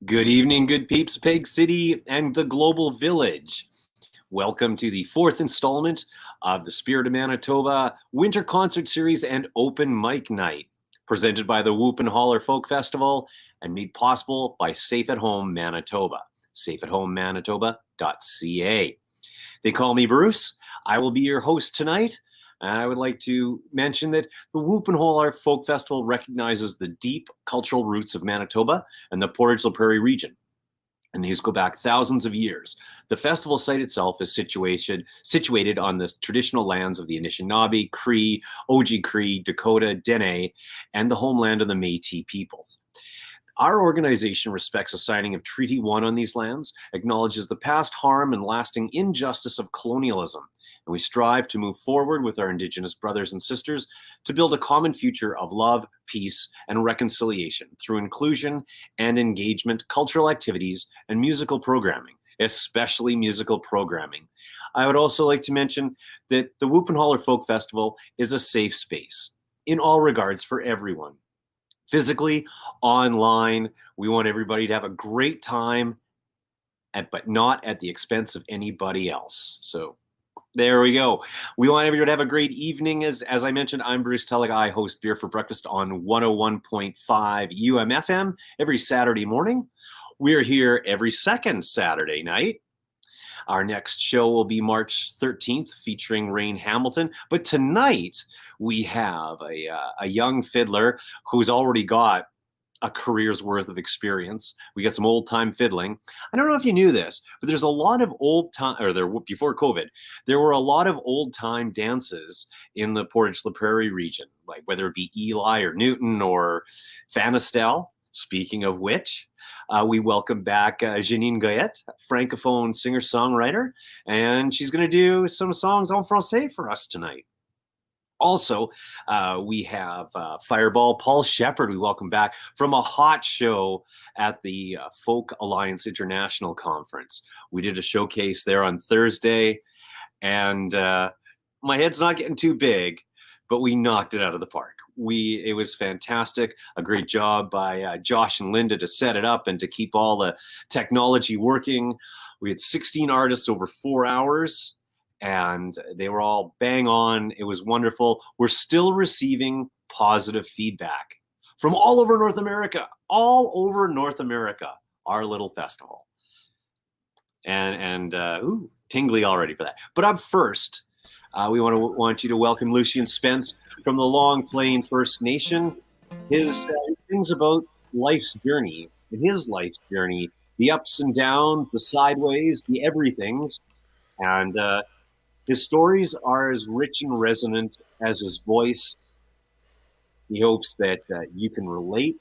Good evening, good peeps, Peg City and the Global Village. Welcome to the fourth installment of the Spirit of Manitoba Winter Concert Series and Open Mic Night, presented by the Whoop Hollar Folk Festival and made possible by Safe at Home Manitoba, safeathomemanitoba.ca. They call me Bruce. I will be your host tonight. I would like to mention that the Whoop Hollar Folk Festival recognizes the deep cultural roots of Manitoba and the Portage la Prairie region, and these go back thousands of years. The festival site itself is situated on the traditional lands of the Anishinaabe, Cree, Oji-Cree, Dakota, Dene, and the homeland of the Métis peoples. Our organization respects the signing of Treaty 1 on these lands, acknowledges the past harm and lasting injustice of colonialism, and we strive to move forward with our Indigenous brothers and sisters to build a common future of love, peace, and reconciliation through inclusion and engagement, cultural activities, and musical programming, especially musical programming. I would also like to mention that the Whoop Hollar Folk Festival is a safe space in all regards for everyone. Physically, online, we want everybody to have a great time, but not at the expense of anybody else. So there we go. We want everyone to have a great evening. As I mentioned, I'm Bruce Tulloch. I host Beer for Breakfast on 101.5 UMFM every Saturday morning. We're here every second Saturday night. Our next show will be March 13th, featuring Rain Hamilton. But tonight, we have a young fiddler who's already got a career's worth of experience. We got some old-time fiddling. I don't know if you knew this, but there's a lot of before COVID, there were a lot of old-time dances in the Portage la Prairie region, like whether it be Eli or Newton or Fanistel. Speaking of which, we welcome back Janine Goyette, Francophone singer-songwriter, and she's going to do some songs en français for us tonight. Also, we have Fireball Paul Shepard. We welcome back from a hot show at the Folk Alliance International Conference. We did a showcase there on Thursday, and my head's not getting too big, but we knocked it out of the park. It was fantastic. A great job by Josh and Linda to set it up and to keep all the technology working. We had 16 artists over 4 hours, and they were all bang on. It was wonderful. We're still receiving positive feedback from all over North America, our little festival. And tingly already for that. But up first, we want you to welcome Lucien Spence from the Long Plain First Nation. His things about life's journey, the ups and downs, the sideways, the everythings, and his stories are as rich and resonant as his voice. He hopes that you can relate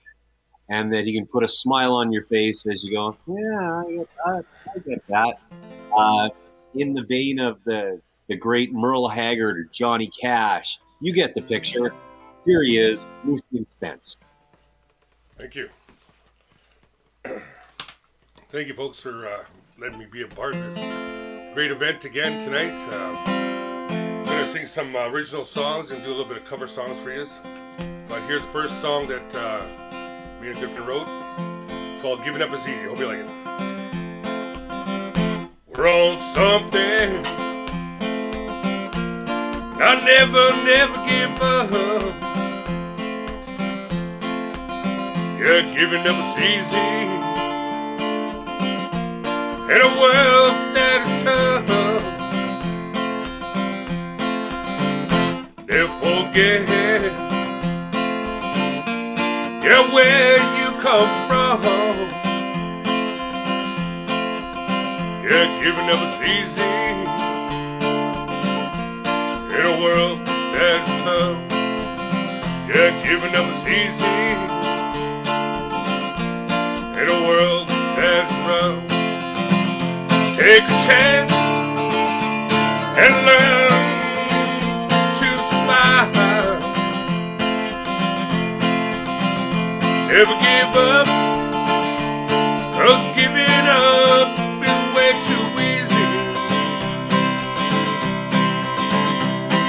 and that he can put a smile on your face as you go, yeah, I get that. In the vein of the great Merle Haggard or Johnny Cash, you get the picture. Here he is, Lucien Spence. Thank you. Thank you, folks, for letting me be a part of this great event again tonight. I'm going to sing some original songs and do a little bit of cover songs for you. But here's the first song that me and a good friend wrote. It's called Giving Up Is Easy. Hope you like it. We're on something I never give up. Yeah, giving up is easy in a world that is tough. Never forget, yeah, where you come from. Yeah, giving up is easy in a world that's tough. Yeah, giving up is easy in a world that's rough. Take a chance and learn to smile. Never give up, 'cause giving up is way too easy.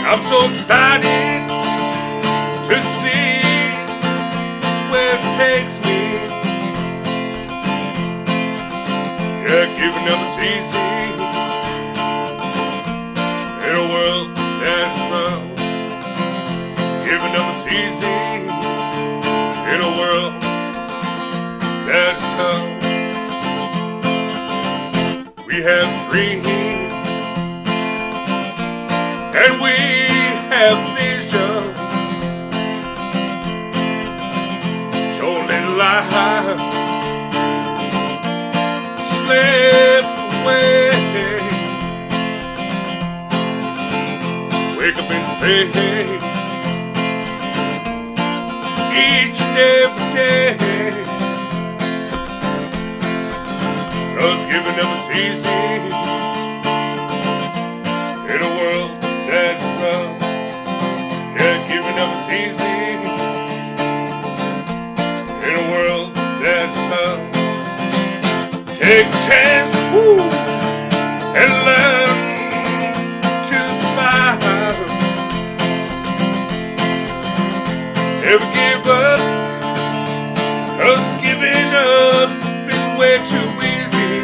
I'm so excited to see where it takes me. Yeah, giving up is easy in a world that's rough. Giving up is easy in a world that's tough. We have dreams and we have vision. Don't let life slip away. Wake up and faith each and every day. 'Cause giving up is easy in a world that's rough. Yeah, giving up is easy in a world that's tough. Take a chance, woo, and learn to smile. Never give up, 'cause giving up is way too easy.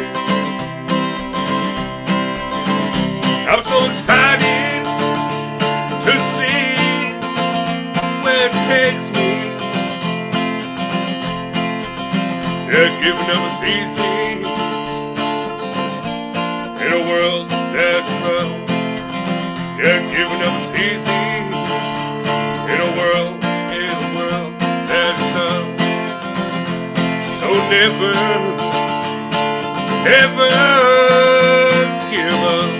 I'm so excited to see where it takes me. Yeah, giving up is easy in a world that's rough. Yeah, giving up is easy in a world that's tough. So never, ever give up.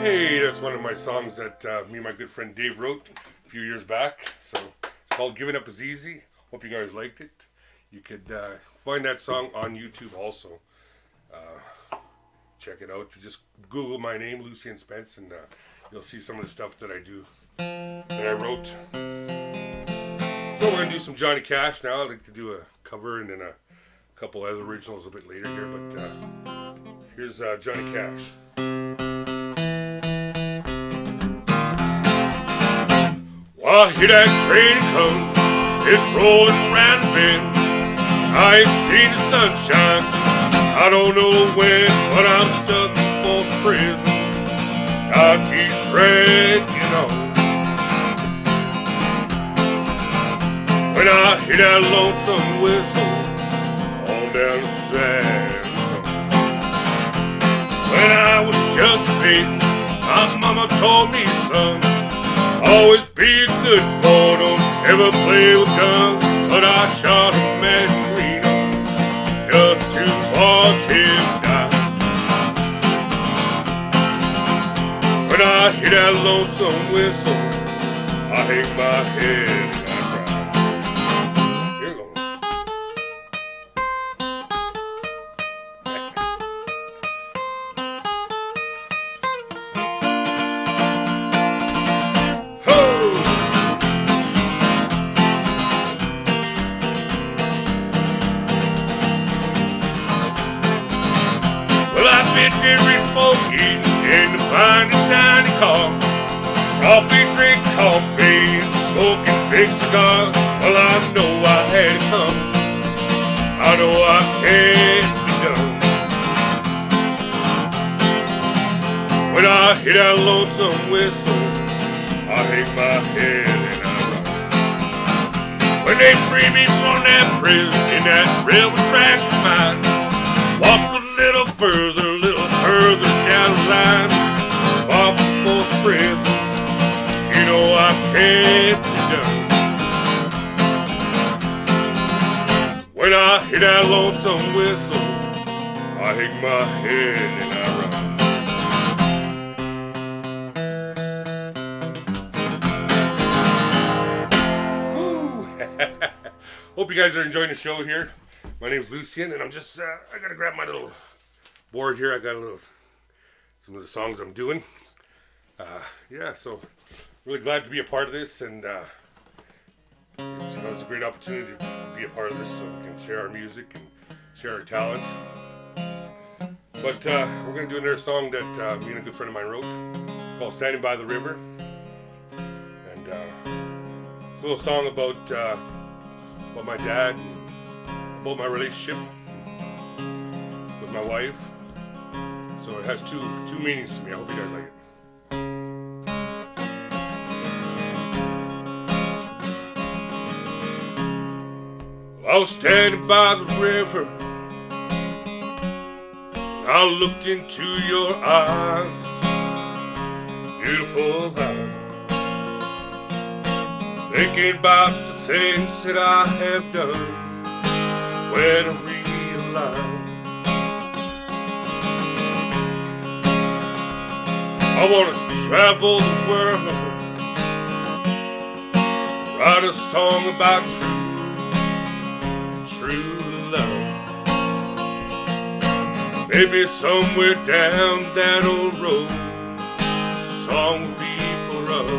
Hey, that's one of my songs that me and my good friend Dave wrote a few years back. So it's called Giving Up Is Easy. Hope you guys liked it. You could find that song on YouTube also. Check it out. You just Google my name, Lucien Spence, and you'll see some of the stuff that I do, that I wrote. So we're going to do some Johnny Cash now. I'd like to do a cover and then a couple other originals a bit later here, but here's Johnny Cash. Well, I hear that train come, it's rolling around the bend. I ain't seen the sunshine, I don't know when, but I'm stuck for prison. God keeps dragging on. When I hear that lonesome whistle on down the side. When I was just a baby, my mama told me, son, always be a good boy, don't ever play with guns. But I shot a man just to watch him die. When I hear that lonesome whistle, I hang my head and I cry. Here we go. Find a tiny car, probably drink coffee and smoking big cigars. Well, I know I had it coming, I know I can't be done. When I hear that lonesome whistle, I hang my head and I run. When they free me from that prison in that railroad track of mine, walk a little further down the line. Off for prison, you know I can't be done. When I hear that lonesome whistle, I I hang my head and I run. Hope you guys are enjoying the show here. My name's Lucien, and I'm just, I gotta grab my little board here. I got some of the songs I'm doing. Yeah, so really glad to be a part of this, and it's a great opportunity to be a part of this so we can share our music and share our talent. But we're going to do another song that me and a good friend of mine wrote. It's called Standing by the River. And it's a little song about my dad and about my relationship with my wife. So it has two meanings to me. I hope you guys like it. I was standing by the river, I looked into your eyes, beautiful eyes, thinking about the things that I have done, when I realized I want to travel the world, write a song about true love. Maybe somewhere down that old road, a song will be for us.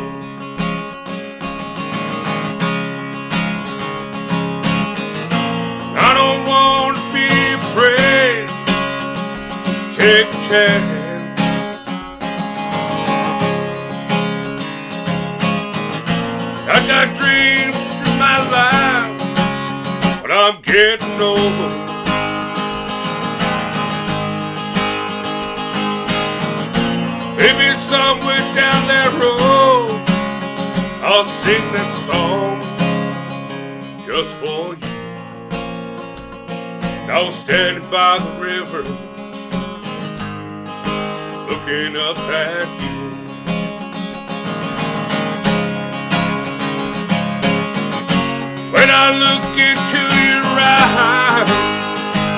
I don't want to be afraid, take a chance. I got dreams in my life, but I'm getting old. Maybe somewhere down that road, I'll sing that song just for you. I was standing by the river, looking up at you. When I look into your eyes,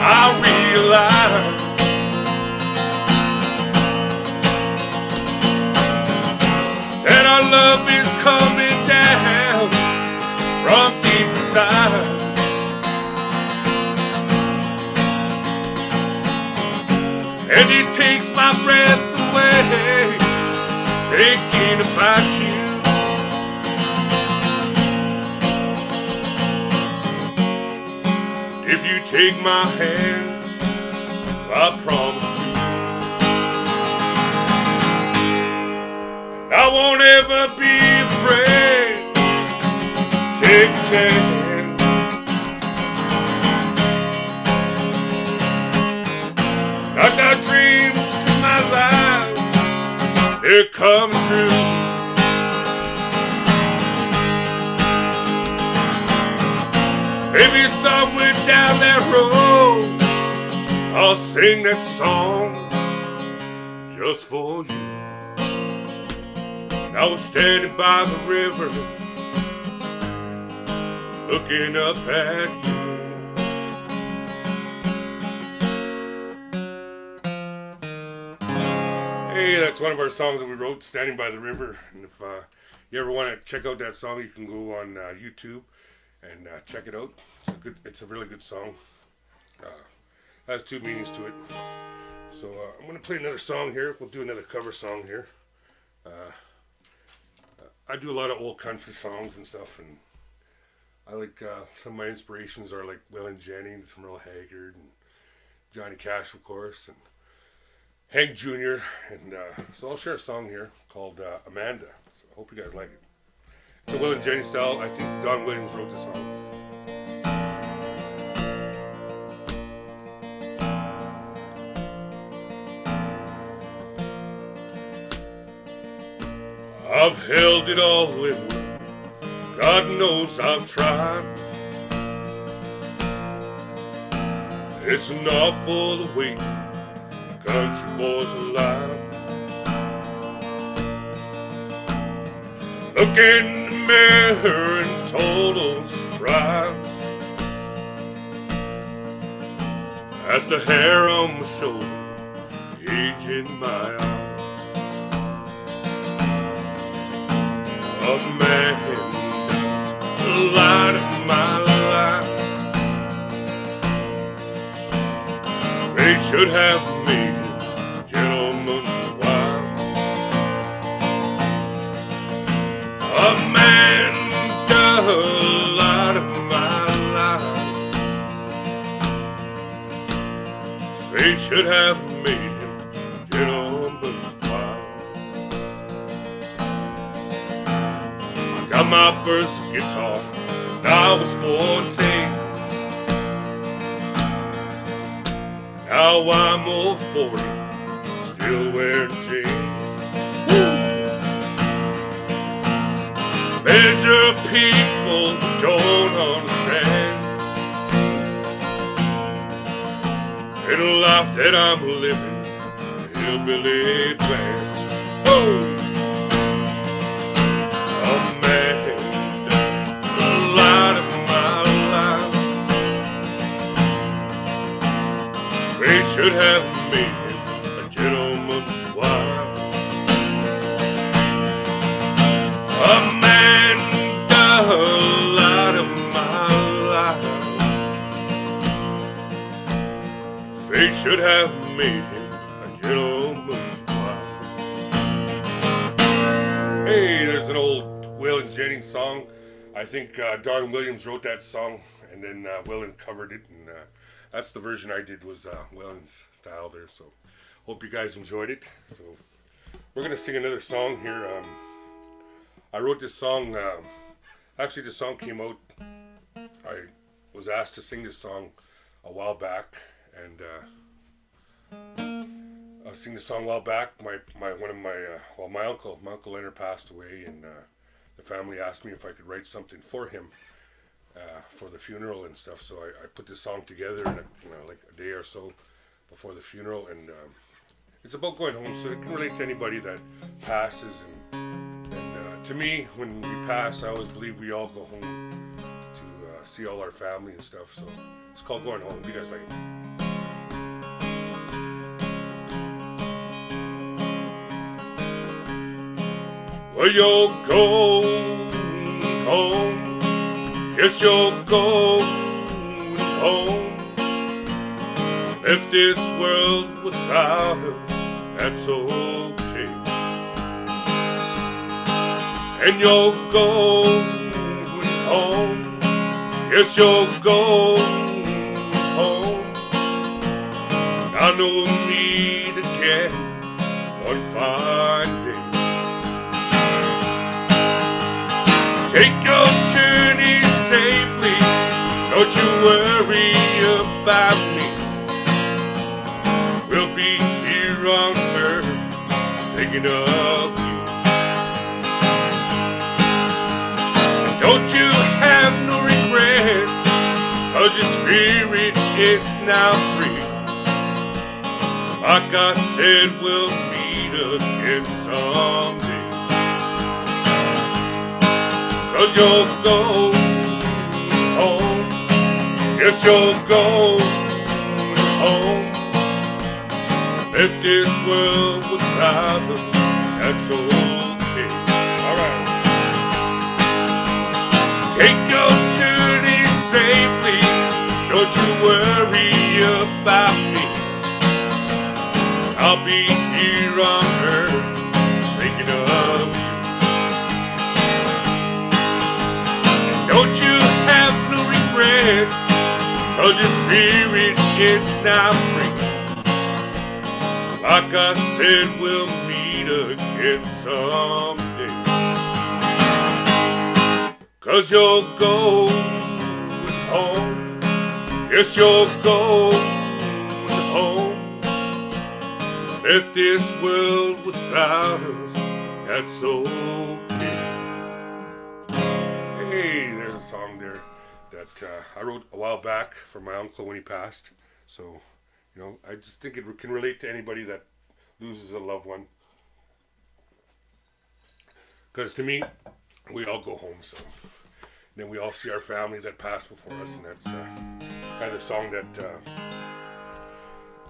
I realize that our love is coming down from deep inside. And it takes my breath away, thinking about you. If you take my hand, I promise to. And I won't ever be afraid, take a chance. I got dreams in my life, they're coming true. Maybe somewhere down that road, I'll sing that song just for you. And I was standing by the river, looking up at you. Hey, that's one of our songs that we wrote, Standing by the River. And if you ever want to check out that song, you can go on YouTube and check it out. It's a really good song. Has two meanings to it. So I'm going to play another song here. We'll do another cover song here. I do a lot of old country songs and stuff, and I like some of my inspirations are like Waylon Jennings, Merle Haggard, and Johnny Cash, of course, and Hank Jr. And so I'll share a song here called Amanda. So I hope you guys like it. It's a Waylon Jennings style. I think Don Williams wrote this song. I've held it all in, God knows I've tried. It's an awful weight, country boys alive. Look in the mirror in total surprise. at the hair on my shoulder, the age in my eye. A man, the light of my life. Fate should have made his gentleman's wife. A man, the light of my life. Fate should have made him gentleman's wife. I got my first guitar when I was 14. Now I'm old 40, still wearing jeans. Measure people don't understand. In the life that I'm living, hillbilly band. Whoa! A man, the light of my life. Fate should have made him a gentleman's wife. A man, the light of my life. Fate should have made him a gentleman's wife. Hey, there's an old Waylon Jennings song. I think Don Williams wrote that song, and then Waylon covered it, and that's the version I did, was Waylon's style there. So hope you guys enjoyed it. So we're gonna sing another song here. I wrote this song. Actually, the song came out. I was asked to sing this song a while back, and I was singing the song a while back. My uncle Leonard passed away, and the family asked me if I could write something for him for the funeral and stuff. So I put this song together in like a day or so before the funeral, and it's about going home, so it can relate to anybody that passes. And to me, when we pass, I always believe we all go home to see all our family and stuff. So it's called Going Home. You guys like it? Well, you're going home. Yes, you're going home. If this world without her, that's okay. And you're going home. Yes, you're going home. I know we'll meet again one fine day. Take your journey safely. Don't you worry about me. We'll be here on earth thinking of you. Don't you have no regrets, 'cause your spirit is now free. Like I said, we'll meet again someday. 'Cause you'll go home. Yes, you'll go home. If this world was without, that's okay. Alright. Take your journey safely. Don't you worry about me. I'll be here on earth thinking of you. Don't you have no regrets, 'cause your spirit is now free. Like I said, we'll meet again someday. 'Cause you're going home. Yes, you're going home. If this world was without us, that's okay. Hey, there's a song there that I wrote a while back for my uncle when he passed. So, I just think it can relate to anybody that loses a loved one. Because to me, we all go home, so then we all see our family that passed before us, and that's kind of the song that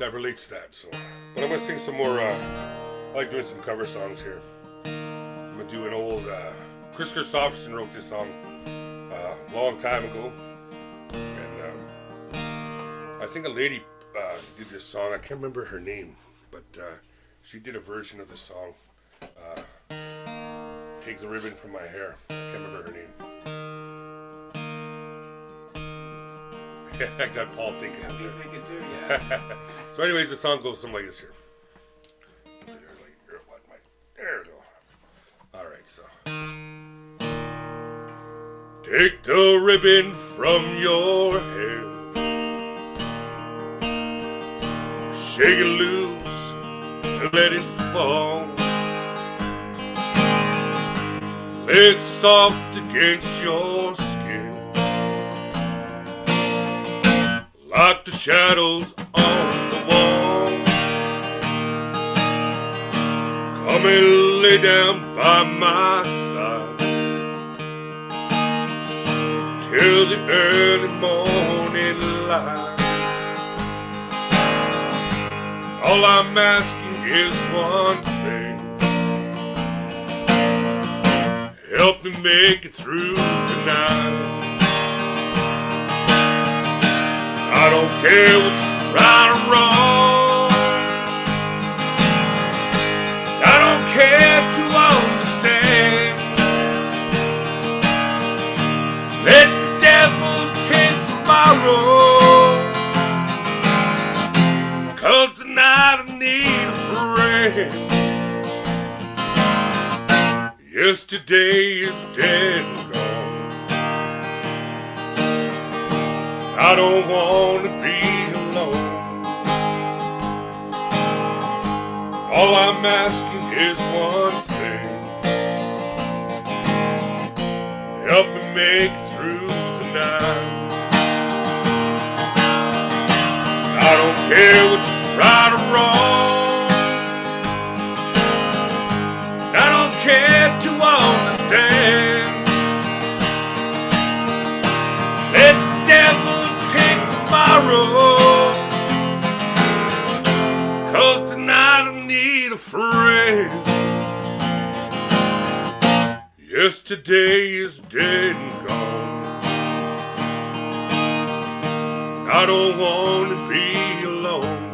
that relates to that. So, but I'm gonna sing some more. I like doing some cover songs here. I'm gonna do an old. Chris Christopherson wrote this song a long time ago, and I think a lady did this song. I can't remember her name, but she did a version of the song. Takes a ribbon from my hair. I can't remember her name. I got Paul thinking. I'll be thinking too, yeah. So anyways, the song goes something like this here. There we go. Alright, so. Take the ribbon from your hair. Shake it loose and let it fall. Lay it soft against your skin, like the shadows on the wall. Come and lay down by my side till the early morning light. All I'm asking is one thing: help me make it through the night. I don't care what's right or wrong. I don't care to understand. Let the devil take tomorrow, 'cause tonight I need a friend. Yesterday is dead and gone. I don't want to be alone. All I'm asking is one thing: help me make it through the night. I don't care what's right or wrong. I don't care to understand. Let the devil take tomorrow, 'cause tonight I need a friend. Yesterday is dead and gone. I don't want to be alone.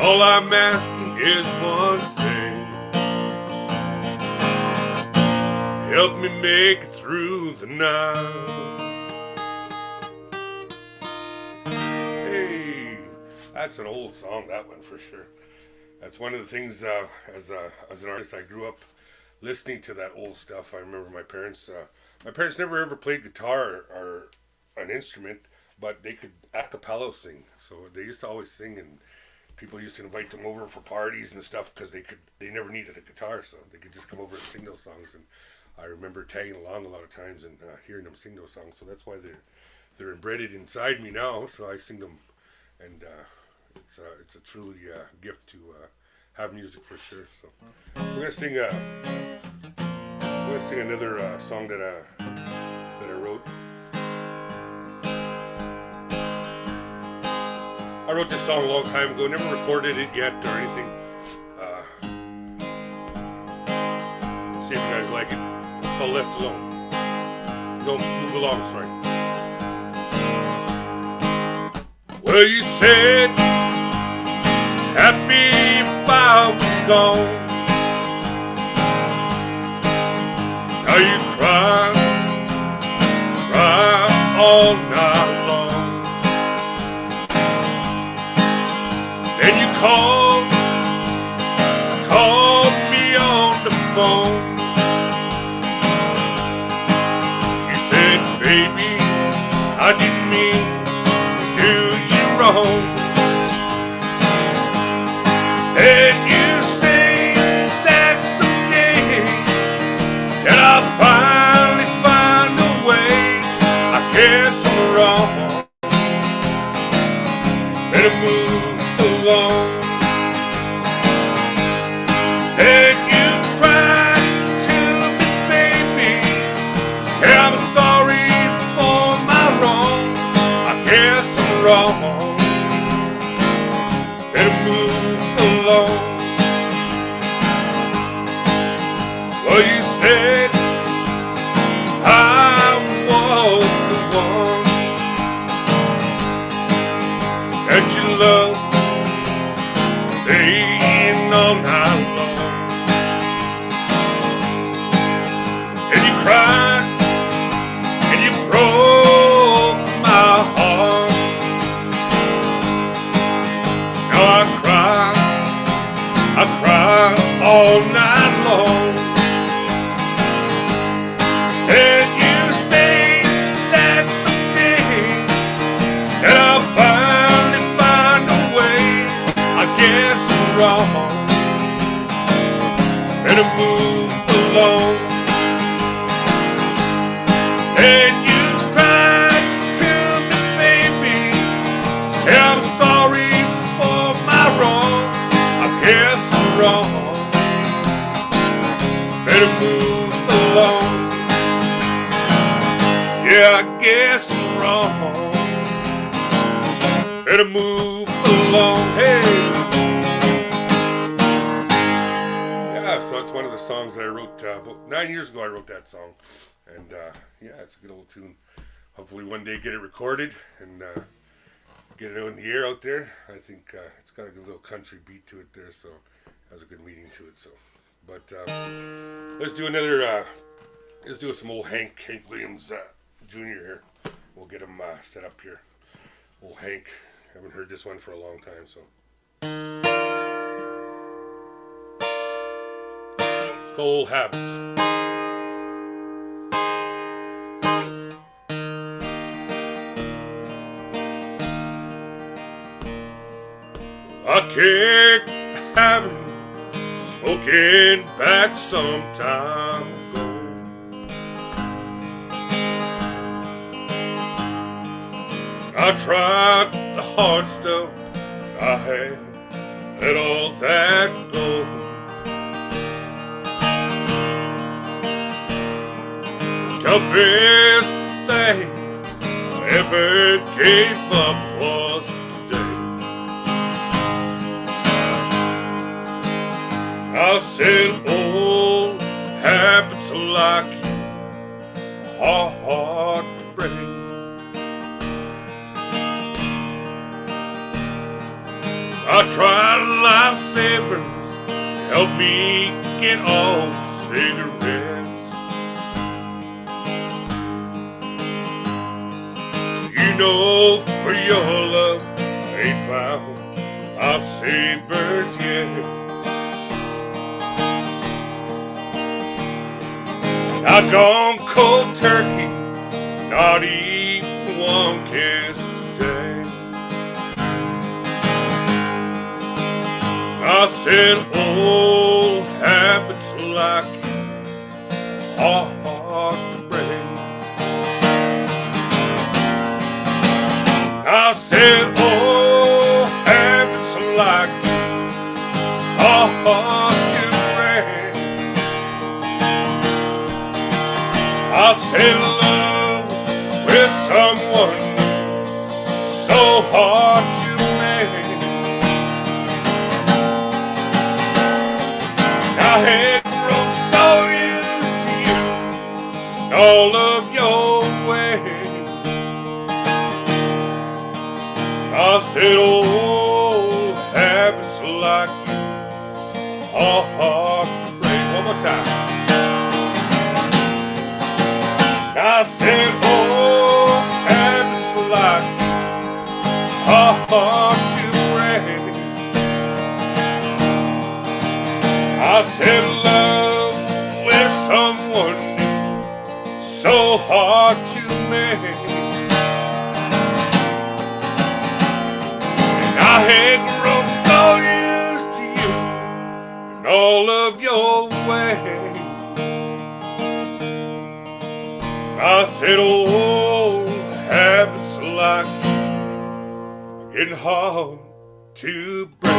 All I'm asking is one thing: help me make it through the night. Hey, that's an old song, that one, for sure. That's one of the things, as an artist, I grew up listening to that old stuff. I remember my parents never ever played guitar or an instrument, but they could a cappella sing. So they used to always sing, and people used to invite them over for parties and stuff because they never needed a guitar, so they could just come over and sing those songs. And I remember tagging along a lot of times and hearing them sing those songs. So that's why they're embedded inside me now. So I sing them, and it's a truly gift to have music for sure. So we're gonna sing another song that I wrote. I wrote this song a long time ago, never recorded it yet or anything. See if you guys like it. It's called Left Alone. Don't move along, sorry. Well, you said happy if I was gone. How you cry all night long. Then you called me on the phone. You said, baby, I didn't mean to do you wrong. And you say that someday that I'll finally find a way. I guess I'm wrong. Better move along. And you cried to me, baby. Say I'm sorry for my wrong. I guess I'm wrong. Better move along. Well, you said I was the one that you love, staying all night long. And you cried, and you broke my heart. Now I cry all night long. And you say that someday that I'll finally find a way. I guess I'm wrong. Better move along. And you cried to me, baby. Say I'm sorry for my wrong. I guess I'm wrong. Better move along. Yeah, I guess I'm wrong. Better move along. Hey. Yeah, so it's one of the songs that I wrote about 9 years ago. I wrote that song. And yeah, it's a good old tune. Hopefully one day get it recorded and get it in the air out there. I think it's got a good little country beat to it there, so it has a good meaning to it. So, but let's do another. Let's do some old Hank Williams Jr. here. We'll get him set up here. Old Hank. Haven't heard this one for a long time, so. It's called Old Habits. I kicked the habit, smoking back some time ago. I tried the hard stuff, I had let all that go. Toughest thing I ever gave up was today. I said old habits like you are hard to break. I tried lifesavers to help me get off cigarettes. You know, for your love, I ain't found lifesavers yet. I've gone cold turkey, not even one kiss today. I said old habits like you are hard to break. I said old habits like you are hard to break. I said love with someone so hard to make. I had grown so used to you, all of your ways. I said old habits like you are hard to break. One more time. I said old habits like you are hard to break. I said love with someone new, so hard to make. And I had grown so used to you and all of your ways. I said old habits like you are getting hard to break.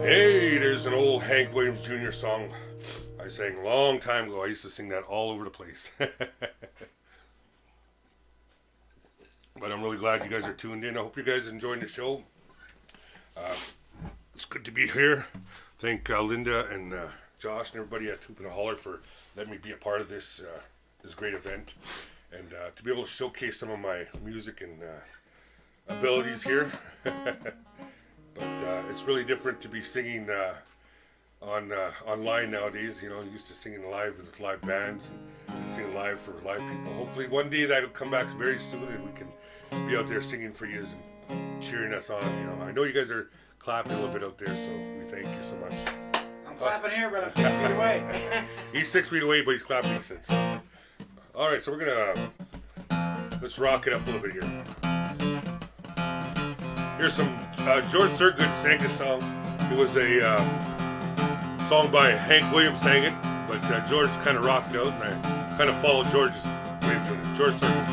Hey, there's an old Hank Williams Jr. song I sang a long time ago. I used to sing that all over the place. But I'm really glad you guys are tuned in. I hope you guys are enjoying the show. It's good to be here. Thank Linda and Josh and everybody at Whoop Hollar for letting me be a part of this great event. And to be able to showcase some of my music and abilities here. But it's really different to be singing online nowadays. You know, used to singing live with live bands and singing live for live people. Hopefully one day that'll come back very soon and we can be out there singing for you and cheering us on. You know, I know you guys are clapping a little bit out there, so we thank you so much. I'm clapping here, but I'm 6 feet away. He's 6 feet away, but he's clapping since. All right, so we're gonna let's rock it up a little bit here. Here's some George Thorogood sang a song. It was a song by Hank Williams sang it, but George kind of rocked it out, and I kind of followed George's way of doing it. George Thorogood.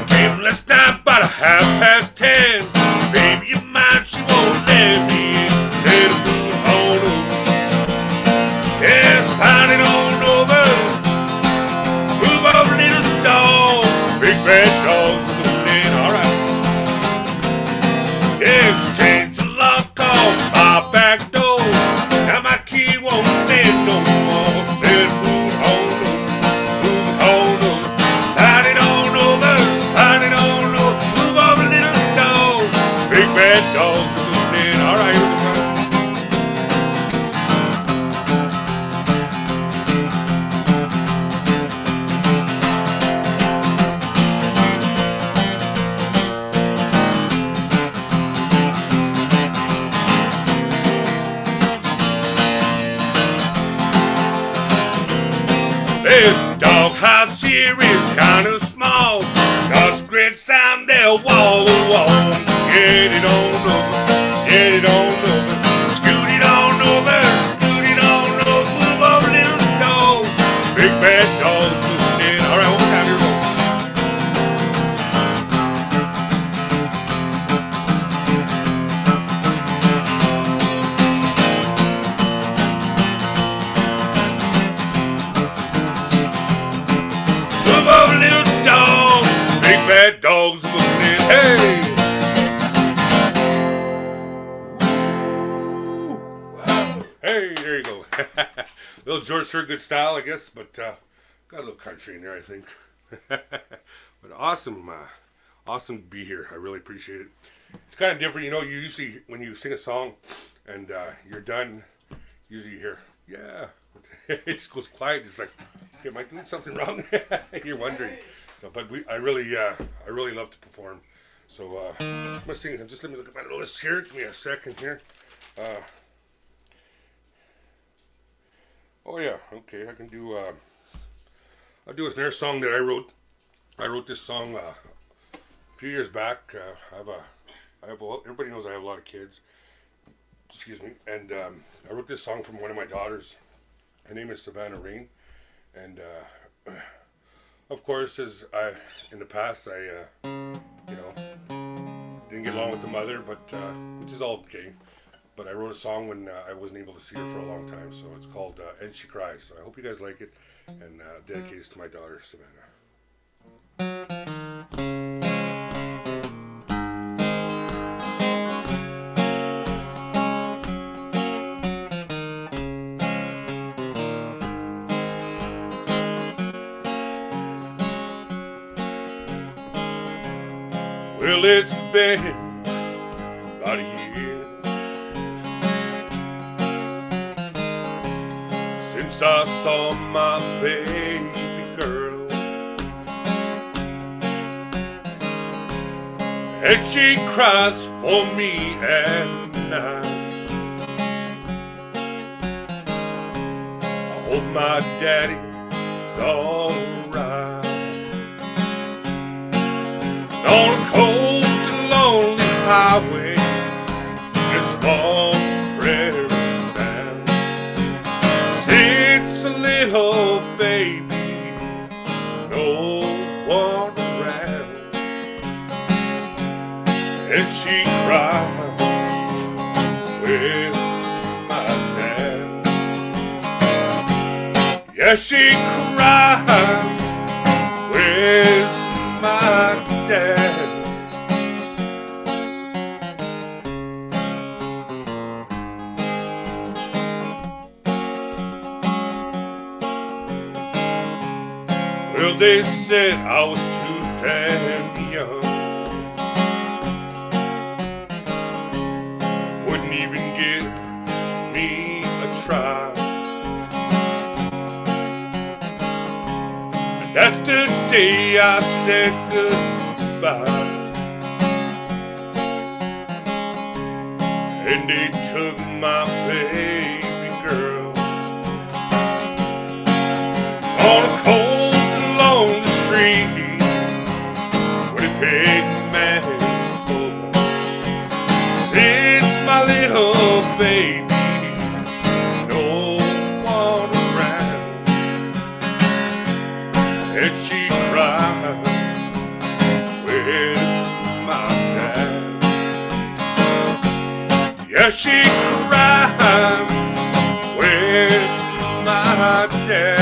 Came last night about 10:30. Baby, you mind, she won't let me in. Said move on over. Yeah, slide it on over. Move over, little dog. Big bad dogs moving, alright. Yeah, she changed the lock on my back door. Now my key won't bend no more. Said move on over. Slide it on over, slide it on over. Move over, little dog. Big bad dogs moving, alright. This doghouse here is kinda small. Cause great sound there, wall to wall. Get it on over, get it on over. Scoot it on over, scoot it on over. Move over, little dog. Big bad dog moving in. Alright, one more time, here we go. Move over, little dog. Big bad dogs moving in. Hey! Hey, there you go. Little George Thorogood style, I guess, but got a little country in there, I think. But awesome, awesome to be here. I really appreciate it. It's kind of different, you know. You usually, when you sing a song and you're done, usually you hear, yeah. It just goes quiet. It's like, hey, am I doing something wrong? You're wondering. So, but I really love to perform. So, I'm gonna sing. Just let me look at my little list here. Give me a second here. Oh yeah, okay. I can do. I'll do another song that I wrote. I wrote this song a few years back. Everybody knows I have a lot of kids. Excuse me. And I wrote this song from one of my daughters. Her name is Savannah Ring, and of course, as in the past, I didn't get along with the mother, but which is all okay. But I wrote a song when I wasn't able to see her for a long time, so it's called "And She Cries." So I hope you guys like it, and dedicate it to my daughter Savannah. Well, it's been about a year since I saw my baby girl, and she cries for me at night. I hope my daddy's alright. On a cold and lonely highway, this small prairie town sits a little baby, no one around. and she cried with my dad. Yeah, she cried with my dad. Well, they said I was too damn young, wouldn't even give me a try. And that's the day I said goodbye. And they took my baby girl on a cold and lonely street Winnipeg, Manitoba. Since my little baby, no one around, and she cried with my dad. Yeah, she cried with my dad.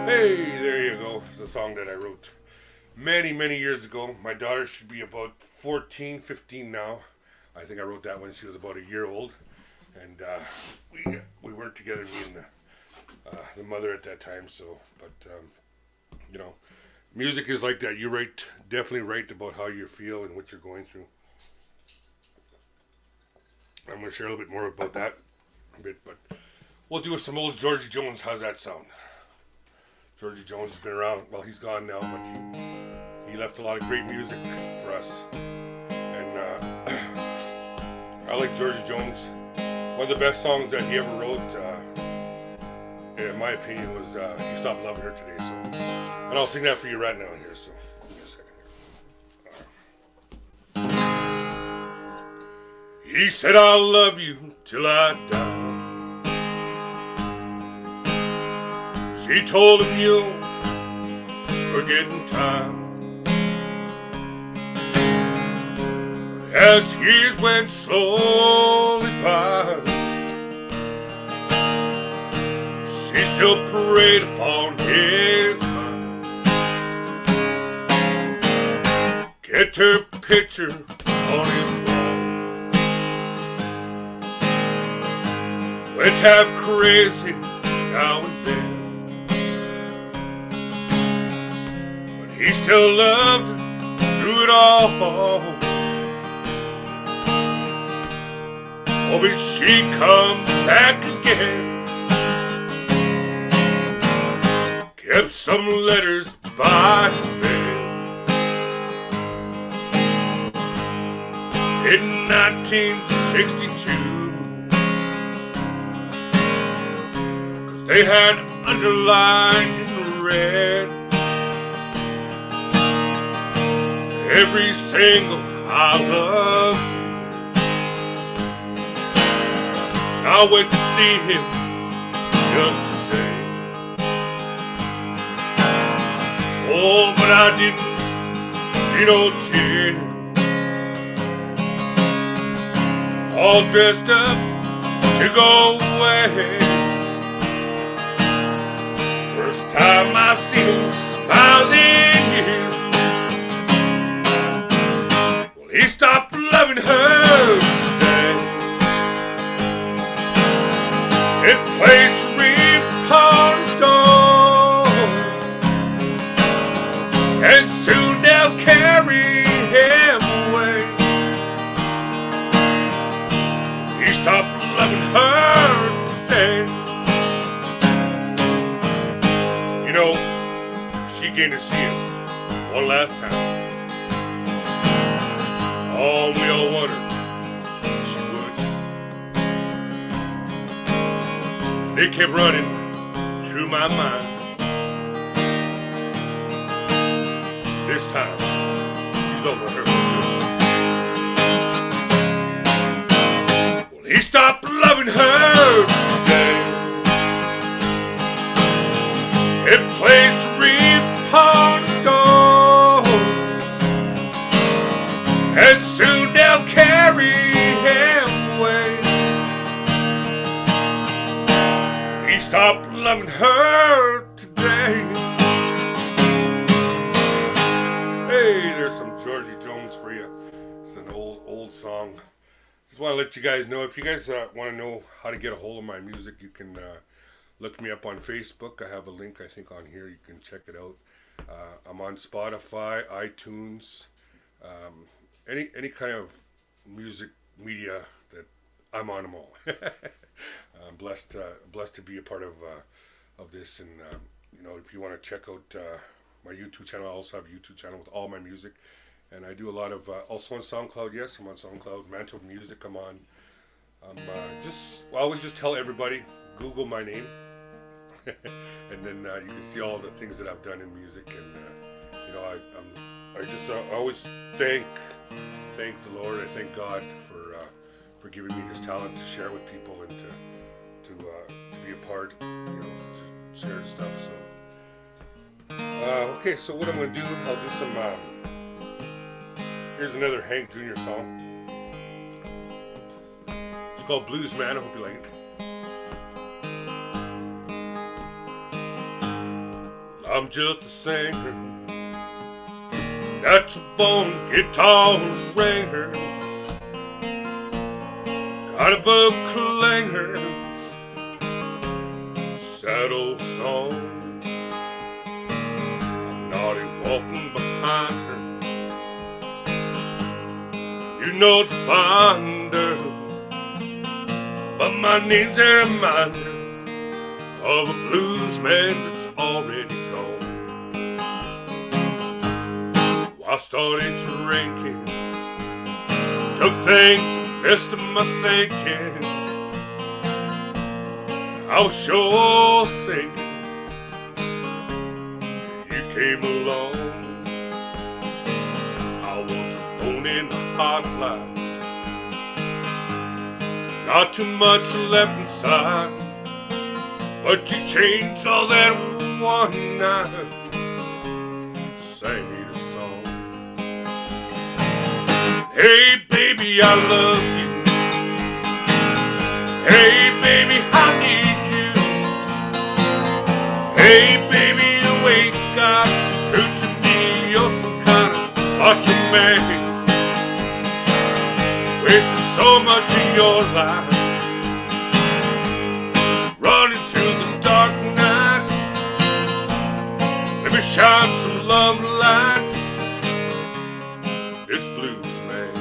Hey, there you go. It's a song that I wrote many years ago. My daughter should be about 14, 15 now. I think I wrote that when she was about a year old. And we weren't together, me and the mother at that time. So, but, you know, music is like that. You definitely write about how you feel and what you're going through. I'm going to share a little bit more about that a bit, but we'll do some old Georgie Jones. How's that sound? Georgie Jones has been around. Well, he's gone now, but he left a lot of great music for us. And I like Georgie Jones. One of the best songs that he ever wrote, in my opinion, was "You Stopped Loving Her Today." So, and I'll sing that for you right now here. So, give me a second here. He said, "I'll love you till I die." She told him, "You'll forget in time." As years went slowly by, she still preyed upon his mind. Kept her picture on his wall. Went half crazy now and then. He still loved her through it all. Oh, but she comes back again. Kept some letters by his bed. In 1962, 'cause they had underlined in red every single "I love you." I went to see him just today. Oh, but I didn't see no tears. All dressed up to go away. First time I see him smiling years. He stopped loving her today. It placed a ring upon his door, and soon they'll carry him away. He stopped loving her today. You know, she came to see him one last time. Oh, we all wondered if she would. They kept running through my mind. This time, he's over her. Well, he stopped loving her today. it plays the reef upon the stone, and soon they'll carry him away. He stopped loving her today. Hey, there's some Georgie Jones for you. It's an old song. Just want to let you guys know, if you guys want to know how to get a hold of my music, you can look me up on Facebook. I have a link, I think, on here. You can check it out. I'm on Spotify, iTunes, any kind of music media that I'm on them all. I'm blessed to be a part of this, and if you want to check out my YouTube channel, I also have a YouTube channel with all my music, and I do a lot of also on SoundCloud. Yes, I'm on SoundCloud. Manitoba Music. I'm on. I always just tell everybody, Google my name, and then you can see all the things that I've done in music, and I always thank the Lord. I thank God for giving me this talent to share with people and to be a part, to share the stuff. So, okay, so what I'm gonna do, I'll do some. Here's another Hank Jr. song. It's called Blues Man. I hope you like it. I'm just a singer, natural-born guitar ringer, kind of a clanger, sad old song. I'm naughty walking behind her, you know to find her, but my name's a reminder of a blues man that's already gone. I started drinking, took things the best of my thinking. I was sure sinking, you came along. I was alone in the hot lights, not too much left inside, but you changed all that one night. Sang me the song. Hey baby, I love you. Hey baby, I need you. Hey baby, you ain't got prove to me you're some kind of macho man, wasted so much of your life, running through the dark night. Let me shine some love lights. This blues man,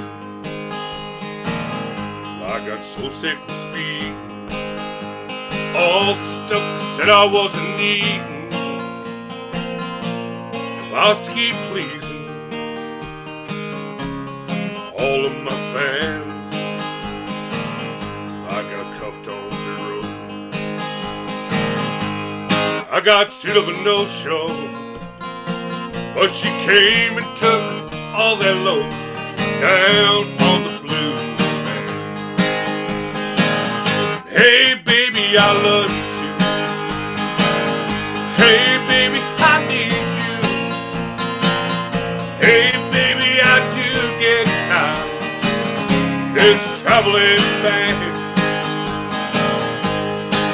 I got so sick with speed, all the stuff that said I wasn't needing. If I was to keep pleasing all of my fans, I got cuffed on the road. I got sick of a no-show, but she came and took all that load down on the blues man. Hey baby, I love you too. Hey baby, I need you. Hey baby, I do get tired this traveling band.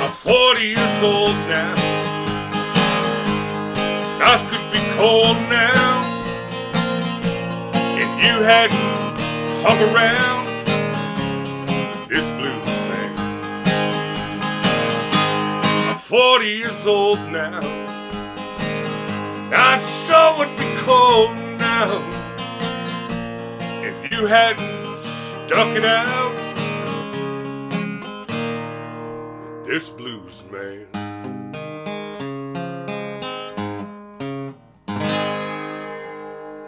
I'm 40 years old now. Nights could be cold now if you hadn't hung around this blues man. I'm 40 years old now. Not sure would be cold now if you hadn't stuck it out with this blues man.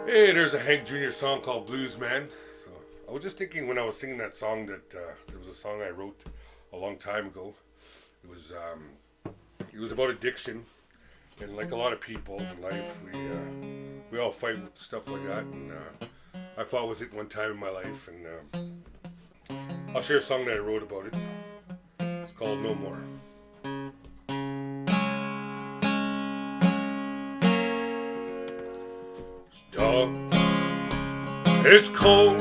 Hey, there's a Hank Jr. song called Blues Man. So I was just thinking when I was singing that song that there was a song I wrote a long time ago. It was about addiction, and like a lot of people in life, we all fight with stuff like that, and I fought with it one time in my life, and I'll share a song that I wrote about it. It's called No More. Manitoba. It's cold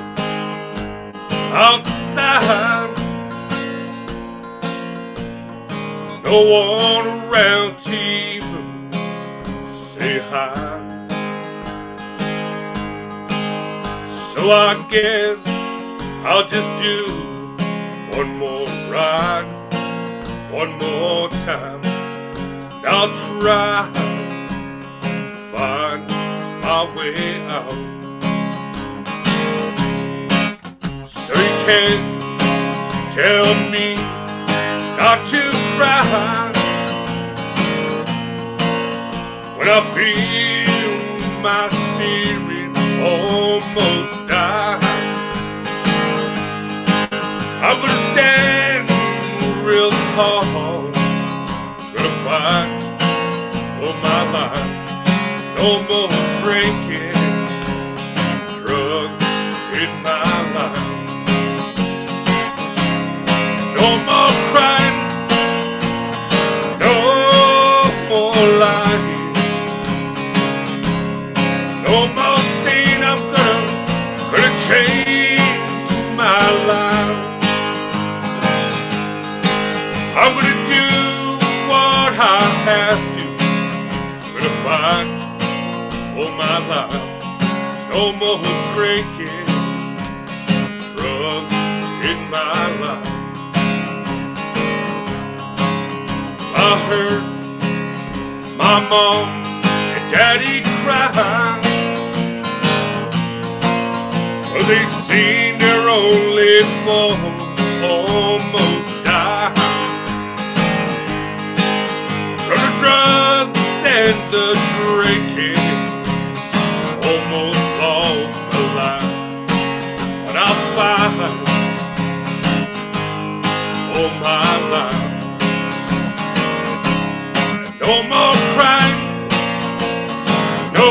outside. No one around to even say hi. So I guess I'll just do one more ride, one more time. I'll try to find my way out. So you can't tell me not to cry when I feel my spirit almost die. I'm gonna stand real tall, gonna fight for my life. No more drinking, drugs in my life. No more crying, no more lying, no more saying I'm gonna change my life. I'm gonna do what I have to, gonna fight for my life. No more drinking, drugs in my life. I heard my mom and daddy cry, well, they seen their only mom almost die. From the drugs and the drinking, almost lost my life. But I'll fight for my life. No more crying, no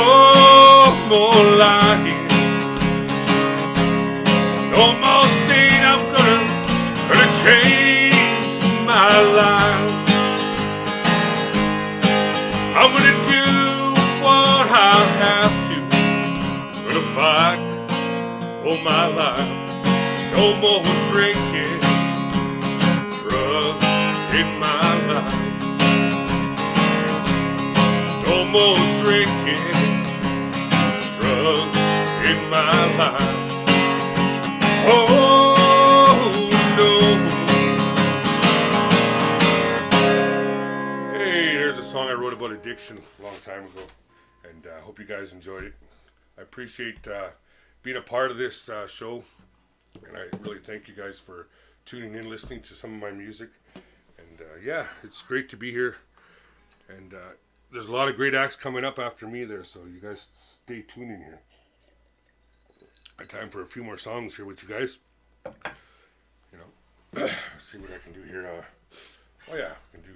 more lying, no more saying I'm gonna change my life. I'm gonna do what I have to, gonna fight for my life. No more drinking, drugs in my life. No more drinking, drugs in my life. Oh no. Hey, there's a song I wrote about addiction a long time ago, and I hope you guys enjoyed it. I appreciate being a part of this show, and I really thank you guys for tuning in, listening to some of my music. And yeah, it's great to be here. And there's a lot of great acts coming up after me there, so you guys stay tuned in here. I have time for a few more songs here with you guys. You know, let's see what I can do here. Oh yeah, I can do,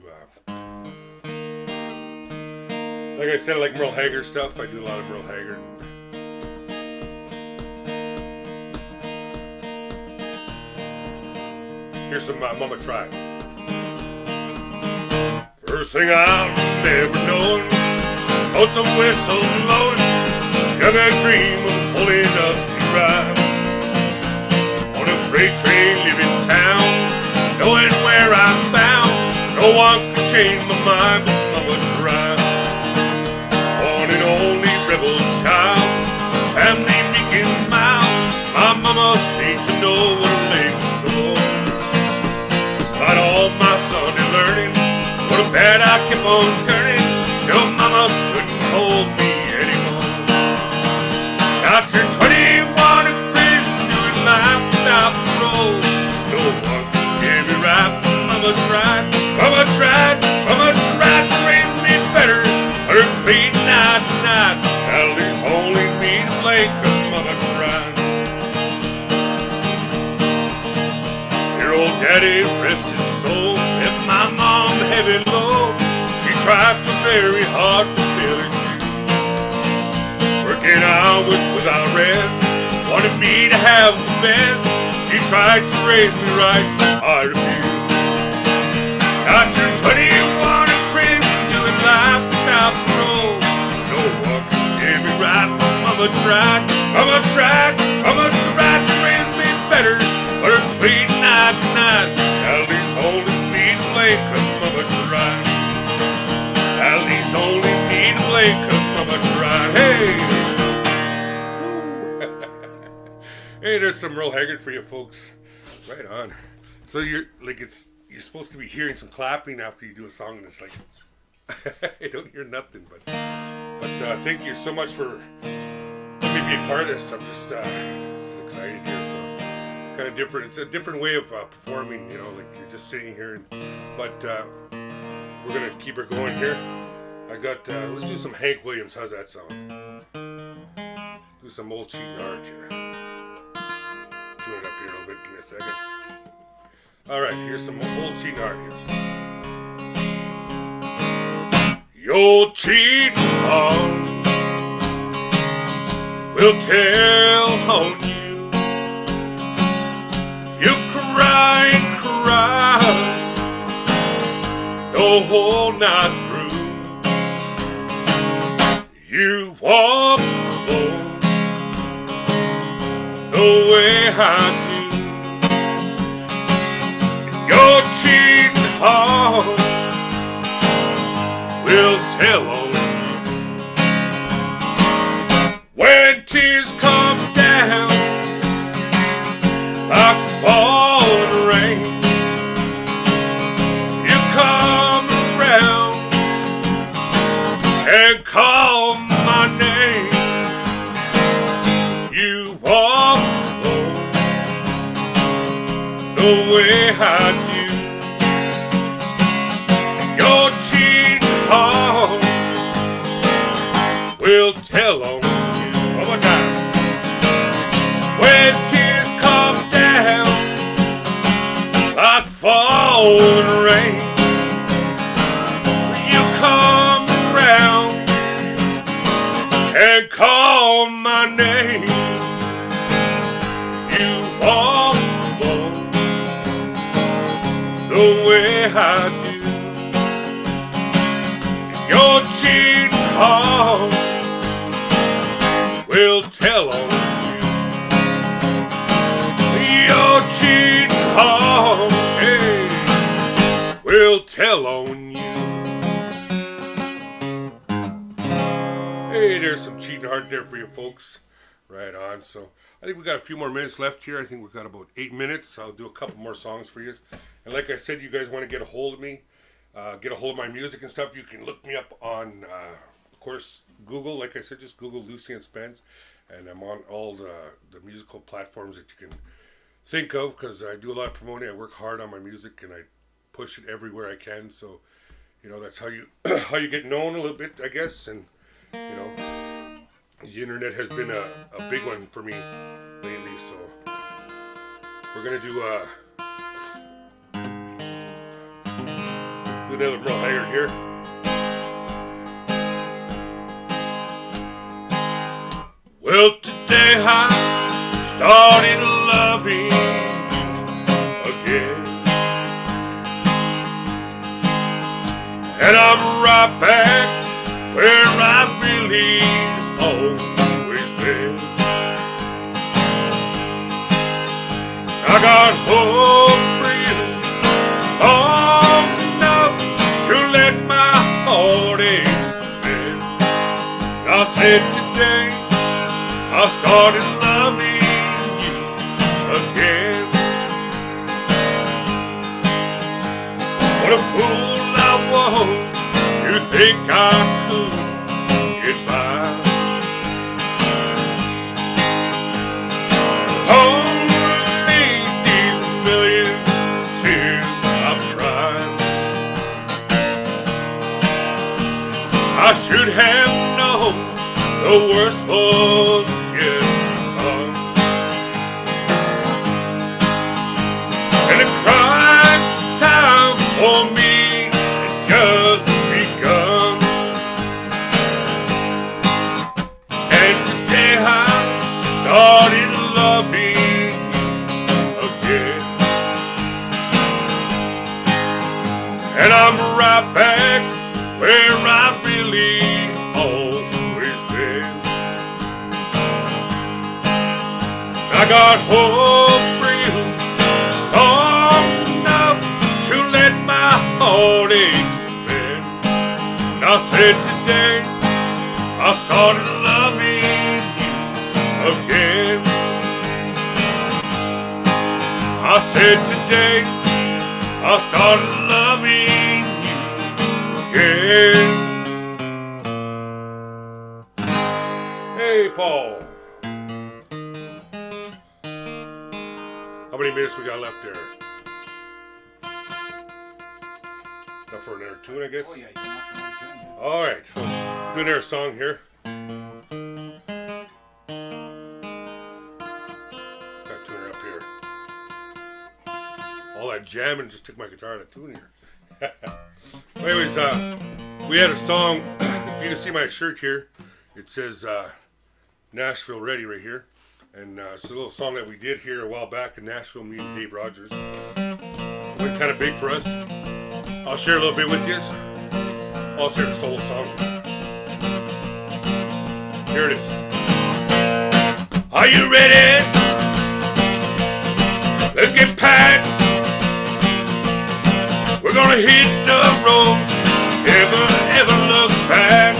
like I said, I like Merle Haggard stuff. I do a lot of Merle Haggard. Here's some Mama Tried. First thing I've never known, boats and whistles blowing, young I dream of pulling up to ride on a freight train, leaving town, knowing where I'm bound. No one could change my mind but Mama's right. Born an only rebel child, family making mild. My mama seemed to know what her legs go. Despite all my Sunday learning, what a bad I kept on turning, till Mama couldn't hold me anymore. I turned 21 in prison, doing life without parole. No one could scare me right, but Mama tried. Mama tried to raise me better, but her feet night to night, that'll leave only me to blame, 'cause Mama tried. Dear old Daddy, rest his soul, left my mom heavy low. She tried so very hard to fill her shoes, working hours without rest, wanted me to have the best. She tried to raise me right, I refused. I turned 21 in prison, doing life without parole. No one could scare me right, but Mama Mama tried to raise me better, but her sweet 99 at least only feed away 'cause Mama tried. At least only feed away 'cause Mama tried. Hey! Hey, there's some real Haggard for you folks. Right on. So you're supposed to be hearing some clapping after you do a song, and it's like I don't hear nothing. But thank you so much for letting me be a part of this. I'm just excited here. So it's kind of different. It's a different way of performing. You know, like you're just sitting here. But we're gonna keep her going here. I got. Let's do some Hank Williams. How's that sound? Do some old cheating art here. Tune it up here a little bit. Give me a second. All right, here's some old cheating art here. Your cheating heart will tell on you. You cry and cry the whole night through. You walk alone the way I do. Your cheating heart will tell on you. When tears come down like falling rain, you come around and call my name. You walk alone the way I do. Your cheating heart will tell on you. One more time. When tears come down like falling rain, you come around and call my name. You walk alone the way I do. Your cheating heart will tell on you. Your cheating heart, hey, will tell on you. Hey, there's some cheating heart there for you folks. Right on. So I think we got a few more minutes left here. I think we've got about 8 minutes. I'll do a couple more songs for you. And like I said, you guys want to get a hold of me, get a hold of my music and stuff, you can look me up on, of course, Google. Like I said, just Google Lucien Spence. And I'm on all the musical platforms that you can think of, because I do a lot of promoting. I work hard on my music and I push it everywhere I can. So, you know, that's how you how you get known a little bit, I guess. And, you know, the internet has been a big one for me lately. So we're going to do another real Haggard here. Well, today I started loving again, and I'm right back where I really always been. I got hope for you long enough to let my heart expand. I said today I started loving you again. What a fool I was to think I could get by. Only these million tears I've cried. I should have known the worst was yet to come. And the crying time for me had just begun. And today I started loving again. And I'm right back where I really always been. I got hope for you, long enough to let my heartaches spin. And I said today I started loving you again. I said today I started loving you again. Hey, Paul. How many minutes we got left there? Enough for another tune, I guess? Oh, yeah, you're not from Virginia. All right, so doing our song here. Got a tuner up here. All that jamming just took my guitar out of tune here. Anyways, we had a song. If you can see my shirt here, it says Nashville Ready right here. And it's a little song that we did here a while back in Nashville, me and Dave Rogers. It went kind of big for us. I'll share a little bit with you. I'll share the solo song. Here it is. Are you ready? Let's get packed. We're gonna hit the road. Never, ever look back.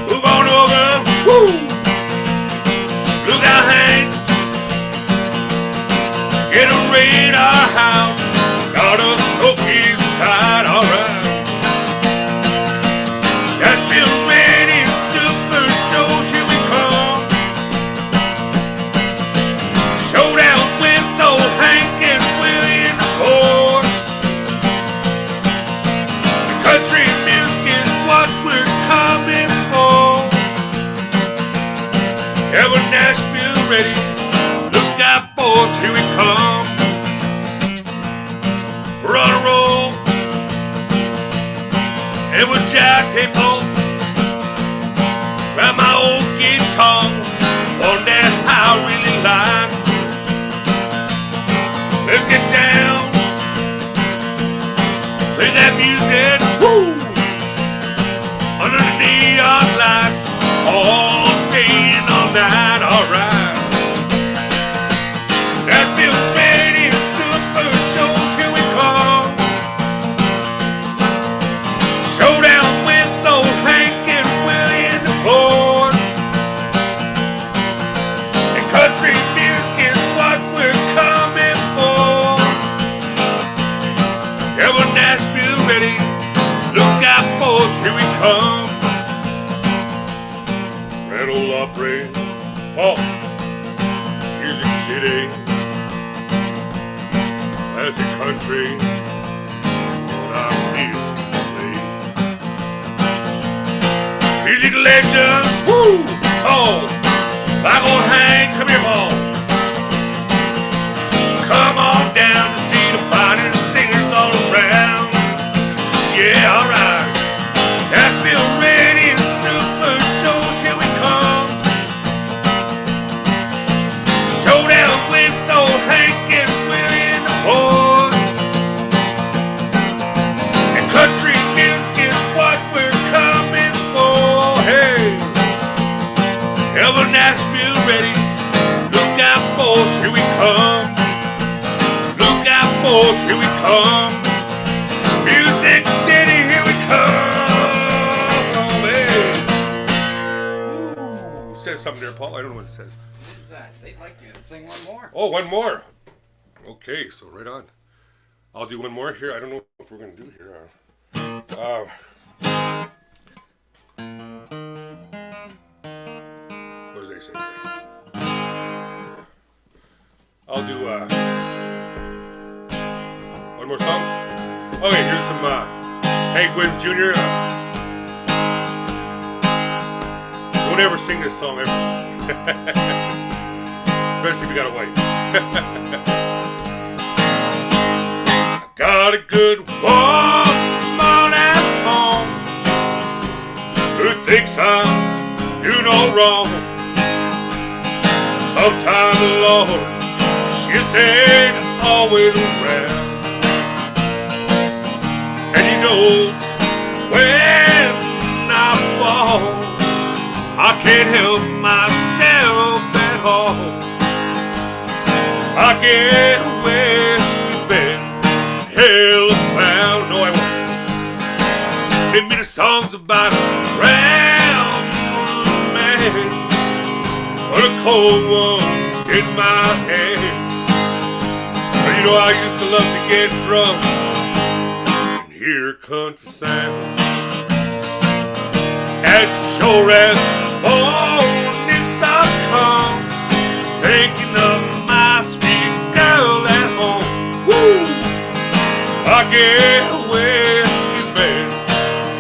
Move on over. Woo! Look out, Hank. Get a radar hound. Got a smoky side, alright. That's still ready. Super shows, here we come. Showdown with old Hank and William Ford. The country music is what we're coming for. Yeah, we're Nashville ready. Look out, boys, here we come. We're on a roll. And we're jack people. Grab my old guitar. One that I really like. Let's get down. Play that music. Woo! Under the neon lights. All day and all night, alright. That's still ready, super shows, here we come. Showdown with old Hank and William Ford. And country music is what we're coming for. Yeah, we're Nashville ready. Look out, boys, here we come. Rattle up, rain. Paul. Music City. That's a country. What I'm here to play. Music legends. Woo! Oh! Like old Hank. Come here, Paul. Come on down to see the finest singers all around. Yeah, alright. Nashville ready. Super shows. Here we come. Showdown with old Hank and William Ford. And country music is what we're coming for. Hey, ever Nashville ready? Look out, boys, here we come. Look out, boys, here we come. Music City, here we come. Hey. Ooh, it says something there, Paul. I don't know what it says. What is that? They'd like you to sing one more. Oh, one more. Okay, so right on. I'll do one more here. I don't know what we're going to do here. What does they say? I'll do one more song. Okay, here's some Hank Williams Jr. Don't ever sing this song ever. Especially if you got a wife. I got a good woman at home who thinks I do no wrong. Sometimes, Lord, she ain't always around. And he knows when I fall, I can't help myself at all. get whiskey bed, hell bound. No, I won't. Give me the songs about a brown man, put a cold one in my hand. You know I used to love to get drunk and hear country sound. And sure as mornings I come, thinking of my sweet girl at home. Woo! I get whiskey bed,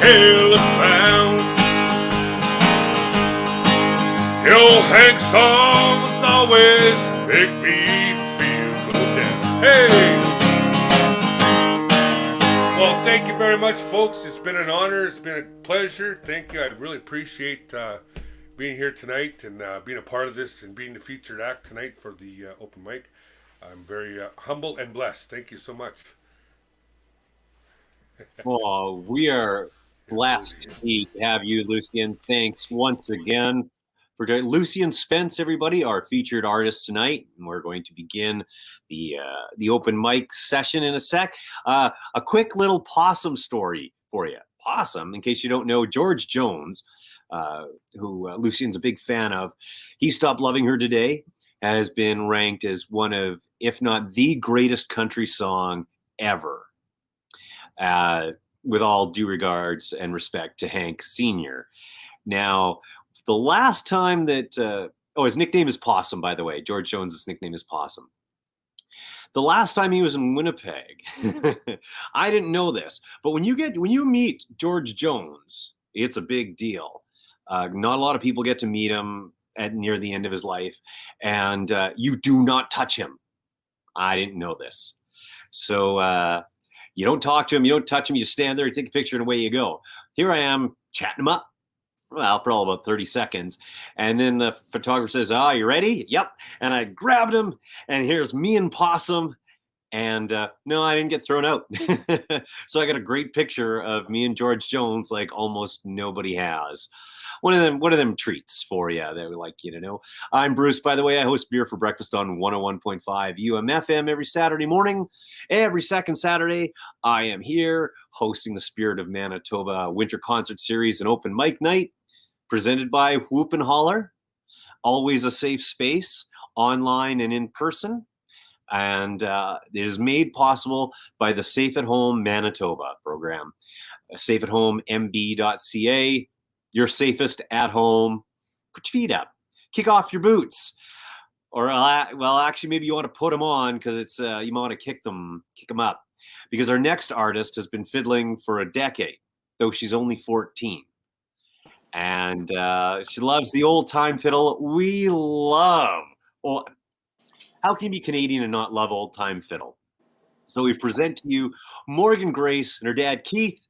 hell bound. The old Hank songs always make me feel good down. Hey! Well, thank you very much, folks. It's been an honor. It's been a pleasure. Thank you. I really appreciate being here tonight and being a part of this and being the featured act tonight for the open mic. I'm very humble and blessed. Thank you so much. Well, we are blessed to have you, Lucien. Thanks once again for joining. Lucien Spence, everybody, our featured artist tonight. And we're going to begin the open mic session in a sec. A quick little possum story for you. Possum, in case you don't know, Georgie Jones, who Lucien's a big fan of, he stopped loving her today, has been ranked as one of, if not the greatest country song ever. With all due regards and respect to Hank Sr. Now, the last time that, his nickname is Possum, by the way. Georgie Jones' nickname is Possum. The last time he was in Winnipeg, I didn't know this, but when you meet Georgie Jones, it's a big deal. Not a lot of people get to meet him near the end of his life, and you do not touch him. I didn't know this. So you don't talk to him, you don't touch him, you stand there, you take a picture, and away you go. Here I am, chatting him up. Well, for all about 30 seconds. And then the photographer says, you ready? Yep. And I grabbed him, and here's me and Possum. And no, I didn't get thrown out. So I got a great picture of me and Georgie Jones like almost nobody has. One of them treats for you that we like you to know. I'm Bruce, by the way. I host Beer for Breakfast on 101.5 UMFM every Saturday morning. Every second Saturday, I am here hosting the Spirit of Manitoba Winter Concert Series and Open Mic Night, presented by Whoop Hollar. Always a safe space, online and in person. And it is made possible by the Safe at Home Manitoba program. safeathomemb.ca. You're safest at home. Put your feet up. Kick off your boots. Or, well, actually, maybe you want to put them on because it's you might want to kick them up. Because our next artist has been fiddling for a decade, though she's only 14. And she loves the old-time fiddle. We love... Well, how can you be Canadian and not love old-time fiddle? So we present to you Morgan Grace and her dad, Keith.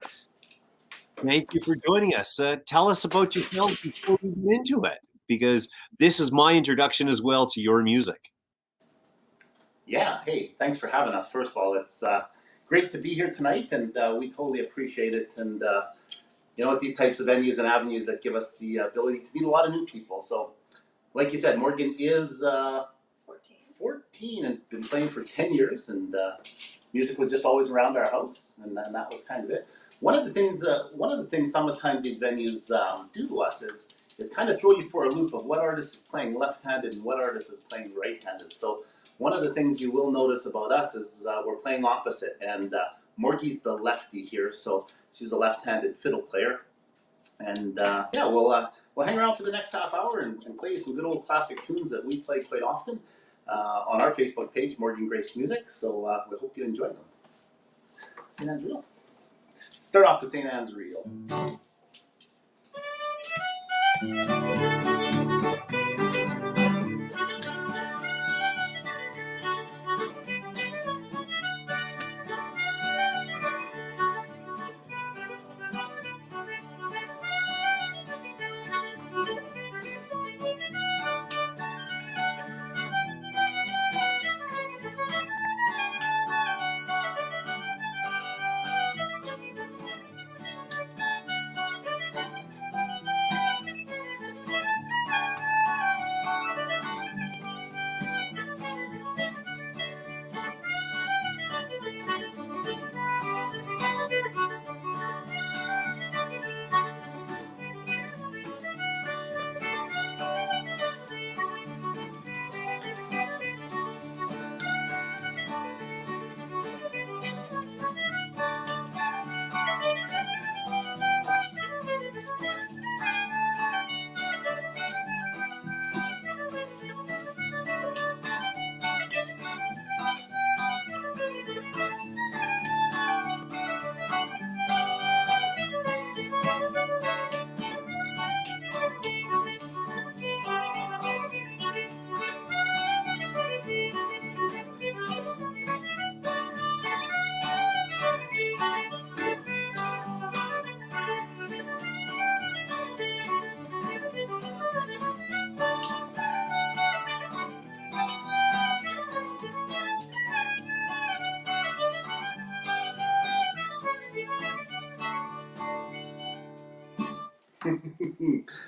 Thank you for joining us. Tell us about yourself before we get into it, because this is my introduction as well to your music. Yeah, hey, thanks for having us. First of all, it's great to be here tonight, and we totally appreciate it. And, it's these types of venues and avenues that give us the ability to meet a lot of new people. So, like you said, Morgan is 14 and been playing for 10 years, and music was just always around our house, and that was kind of it. One of the things sometimes these venues do to us is kind of throw you for a loop of what artist is playing left-handed and what artist is playing right-handed. So one of the things you will notice about us is we're playing opposite, and Morgie's the lefty here, so she's a left-handed fiddle player. And we'll hang around for the next half hour and play some good old classic tunes that we play quite often on our Facebook page, Morgan Grace Music. So we hope you enjoy them. St. Anne's Reel. Start off with St. Anne's Reel.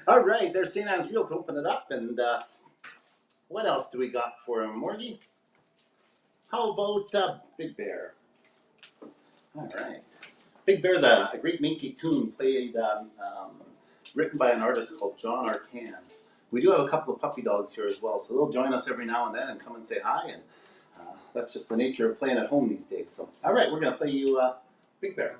All right, there's St. Anne's Reel to open it up. And what else do we got for him, Morgie? How about Big Bear? All right. Big Bear's a great Métis tune played, written by an artist called John Arcan. We do have a couple of puppy dogs here as well, so they'll join us every now and then and come and say hi. And that's just the nature of playing at home these days. So, all right, we're going to play you Big Bear.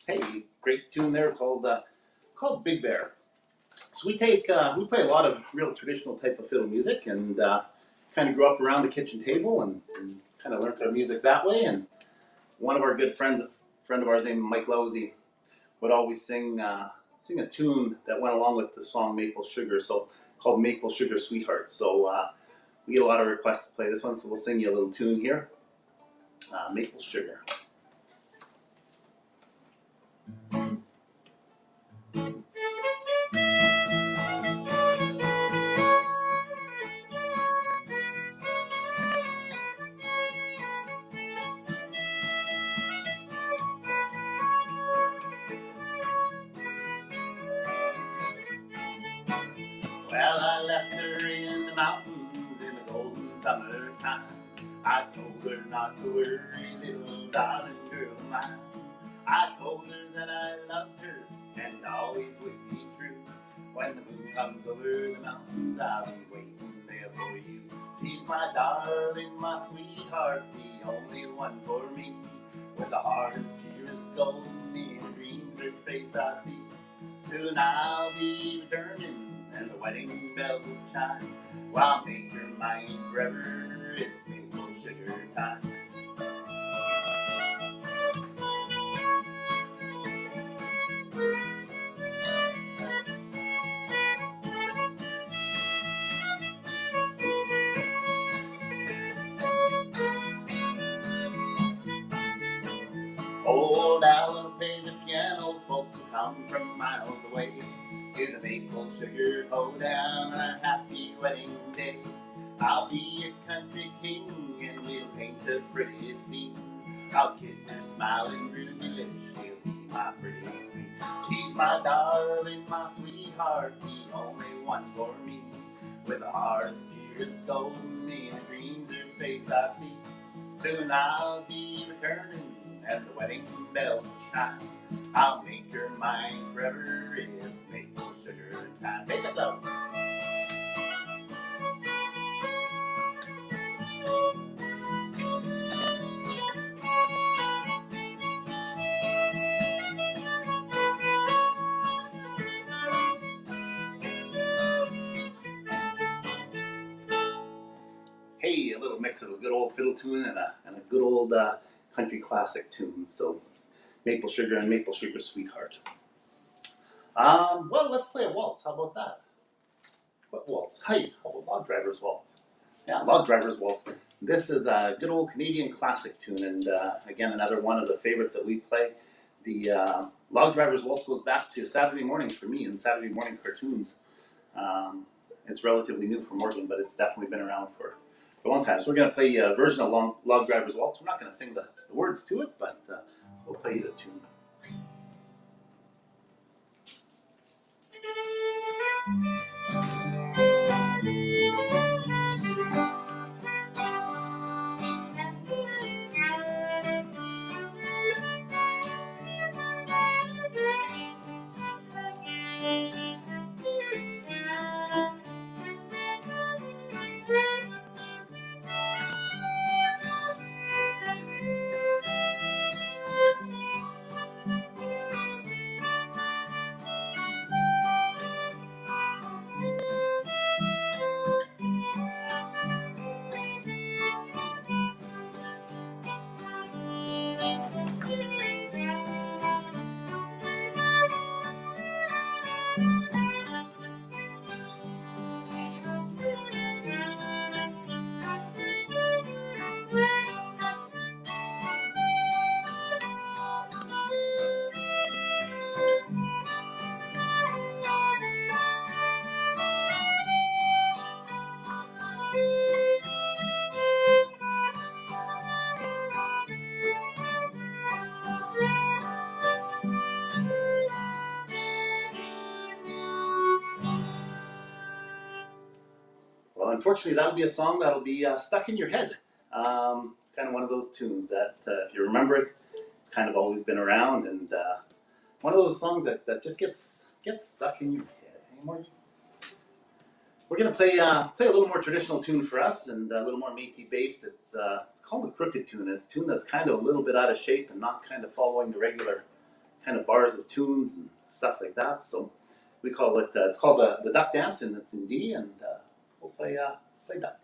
Hey, great tune there called Big Bear. So we play a lot of real traditional type of fiddle music, and kind of grew up around the kitchen table and kind of learned our music that way. And one of our good friends, a friend of ours named Mike Lowsey, would always sing a tune that went along with the song Maple Sugar, so called Maple Sugar Sweetheart. So we get a lot of requests to play this one, so we'll sing you a little tune here, Maple Sugar. Well, I left her in the mountains in the golden summertime. I told her not to worry, little darling girl of mine. I told her that I loved her and always would be true. When the moon comes over the mountains, I'll be waiting there for you. She's my darling, my sweetheart, the only one for me. With a heart as pure as gold in a dream, her face I see. Soon I'll be returning and the wedding bells will chime. Well, I'll make her mine forever, it's maple sugar time. Old Al will play the piano, folks will come from miles away to the maple sugar hoedown on a happy wedding day. I'll be a country king and we'll paint the prettiest scene. I'll kiss her smiling ruby lips, she'll be my pretty queen. She's my darling, my sweetheart, the only one for me. With a heart as pure as gold in her dreams, her face I see. Soon I'll be returning and the wedding bells will chime. I'll make her mine forever, it's maple sugar time. Take us out. little mix of a good old fiddle tune and a good old country classic tune. So Maple Sugar and Maple Sugar Sweetheart. Well, let's play a waltz. How about that? What waltz? Hey, how about Log Driver's Waltz? Yeah, Log Driver's Waltz. This is a good old Canadian classic tune, and again, another one of the favorites that we play. The Log Driver's Waltz goes back to Saturday mornings for me and Saturday morning cartoons. It's relatively new for Morgan, but it's definitely been around for a long time. So we're going to play a version of Log Driver's Waltz. We're not going to sing the words to it, but we'll play the tune. Well, unfortunately, that'll be a song that'll be stuck in your head. It's kind of one of those tunes that, if you remember it, it's kind of always been around, and one of those songs that just gets stuck in your head. Anymore? We're gonna play a little more traditional tune for us, and a little more Métis based. It's called the crooked tune. It's a tune that's kind of a little bit out of shape and not kind of following the regular kind of bars of tunes and stuff like that. So we call it. It's called the Duck Dance, and it's in D, and we'll play Duck Dance.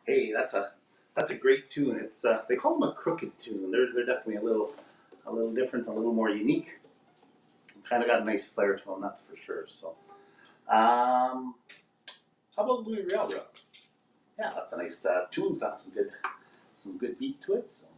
Hey, that's a great tune. It's they call them a crooked tune. They're definitely a little different, a little more unique. Kind of got a nice flair to them, that's for sure. So, how about Louis Railroad? Yeah, that's a nice tune. It's got some good beat to it. So.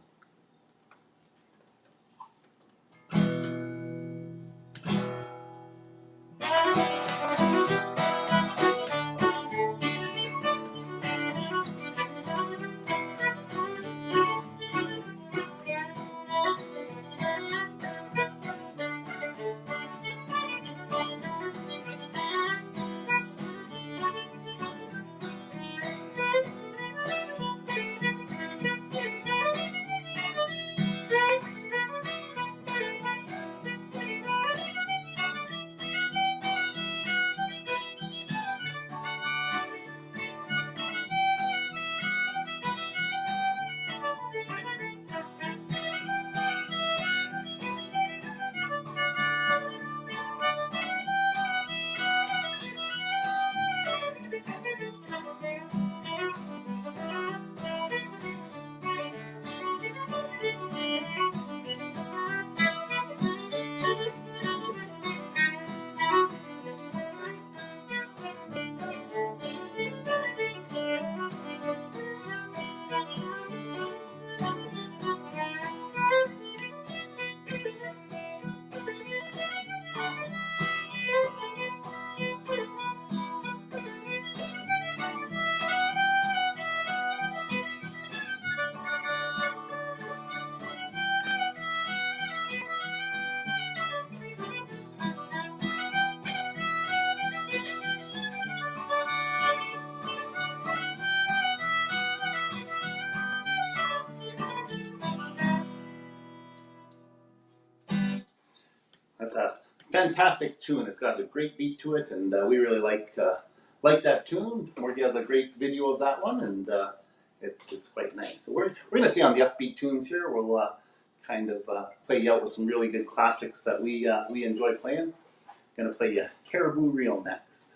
That's a fantastic tune. It's got a great beat to it, and we really like that tune. Morty has a great video of that one, and it's quite nice. So we're gonna stay on the upbeat tunes here. We'll kind of play you out with some really good classics that we enjoy playing. Gonna play you Caribou Reel next.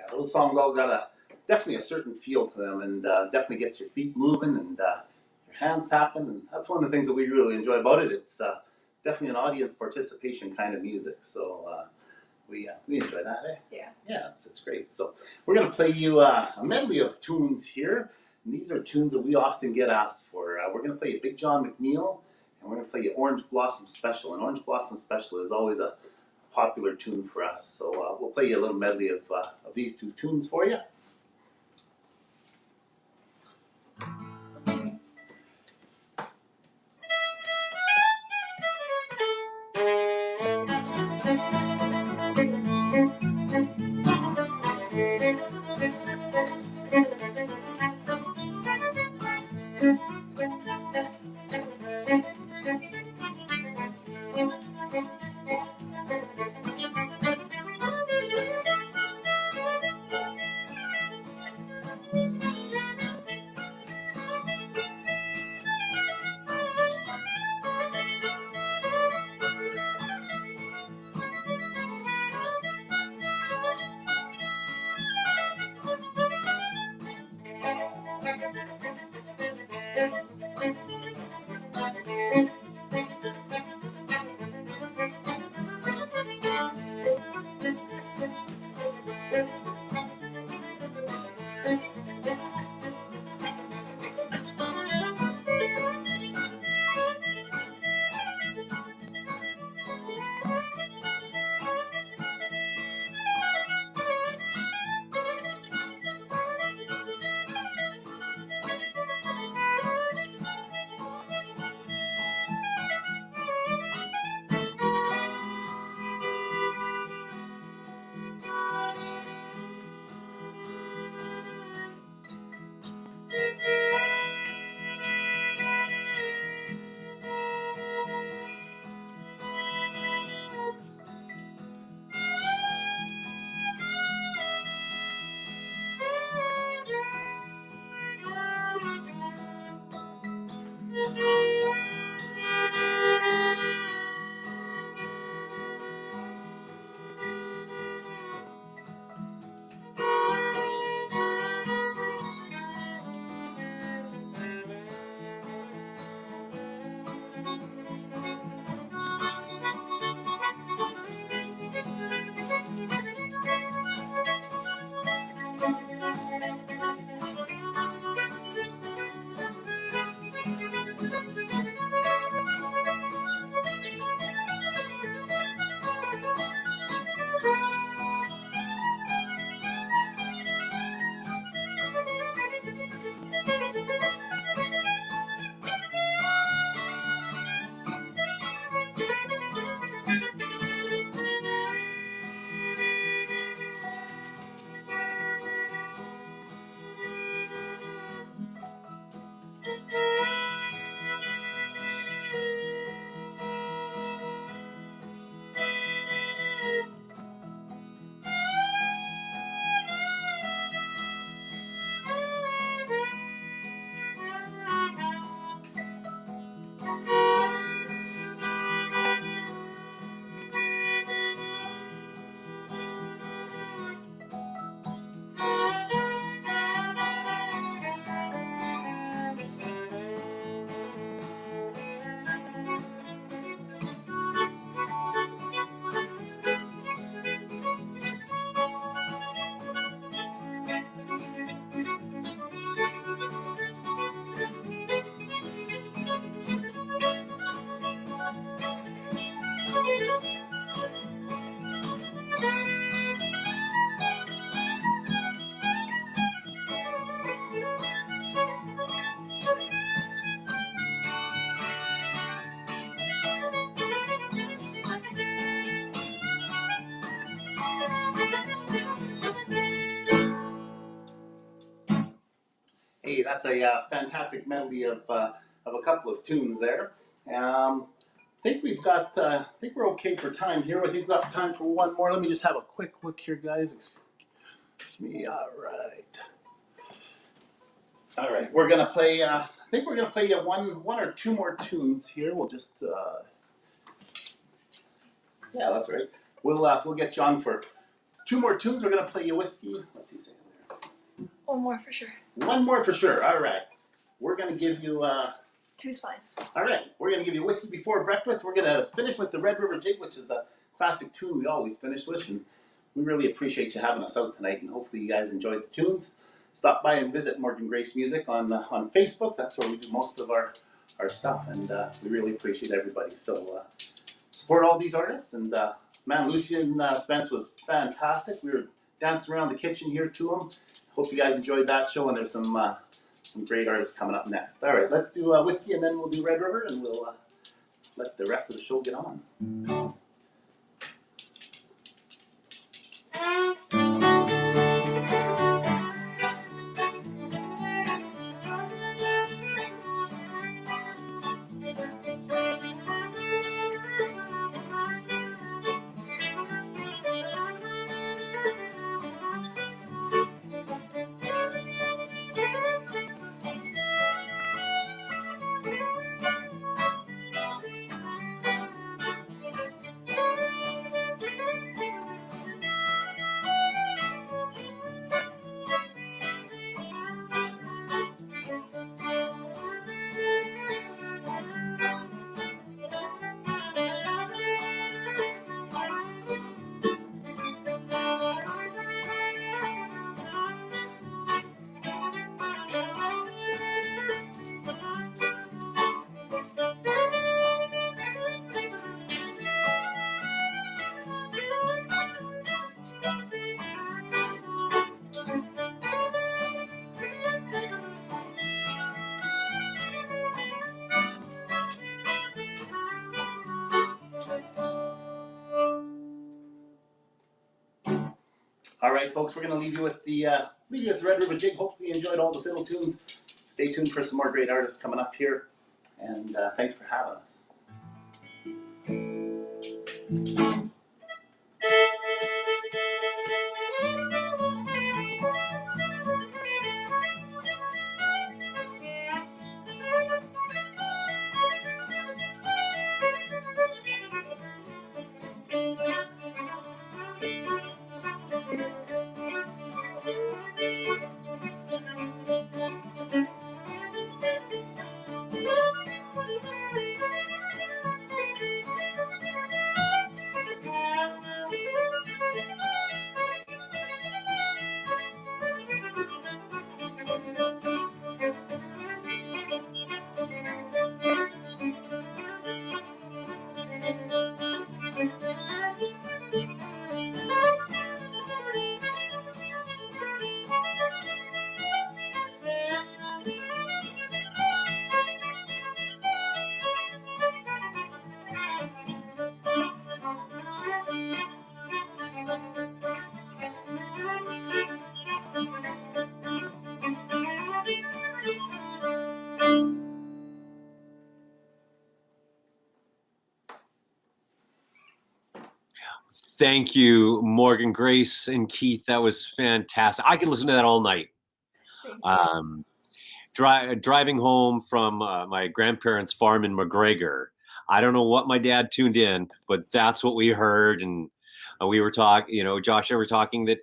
Those songs all got definitely a certain feel to them, and definitely gets your feet moving and your hands tapping, and that's one of the things that we really enjoy about it. It's definitely an audience participation kind of music, so we enjoy that. Eh? Yeah, it's great. So we're gonna play you a medley of tunes here, and these are tunes that we often get asked for. We're gonna play you Big John McNeil, and we're gonna play you Orange Blossom Special, and Orange Blossom Special is always a popular tune for us, so we'll play you a little medley of these two tunes for you. that's a fantastic medley of a couple of tunes there. I think we've got. I think we're okay for time here. I think we've got time for one more. Let me just have a quick look here, guys. Excuse me. All right. All right. We're gonna play. I think we're gonna play one or two more tunes here. We'll just. Yeah, that's right. We'll get John for two more tunes. We're gonna play you whiskey. What's he saying there? One more for sure. One more for sure. All right. We're gonna give you. Two's fine. All right. We're gonna give you whiskey before breakfast. We're gonna finish with the Red River Jig, which is a classic tune we always finish with, and we really appreciate you having us out tonight. And hopefully you guys enjoyed the tunes. Stop by and visit Morgan Grace Music on Facebook. That's where we do most of our stuff, and we really appreciate everybody. So support all these artists, and man, Lucien Spence was fantastic. We were dancing around the kitchen here to him. Hope you guys enjoyed that show, and there's some great artists coming up next. All right, let's do whiskey, and then we'll do Red River, and we'll let the rest of the show get on. All right, folks, we're going to leave you with the Red River Jig. Hopefully you enjoyed all the fiddle tunes. Stay tuned for some more great artists coming up here, and thanks for having us. Thank you, Morgan, Grace, and Keith. That was fantastic. I could listen to that all night. Thank you. Driving home from my grandparents' farm in McGregor. I don't know what my dad tuned in, but that's what we heard. And we were talking, Josh and I were talking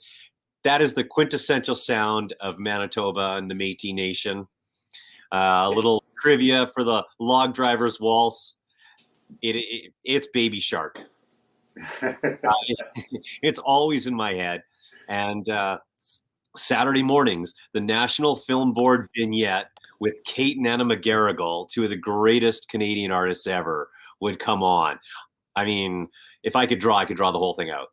that is the quintessential sound of Manitoba and the Métis Nation. A little trivia for the log driver's waltz. It's Baby Shark. It's always in my head. And Saturday mornings, the National Film Board vignette with Kate and Anna McGarrigle, two of the greatest Canadian artists ever, would come on. I mean, if I could draw the whole thing out.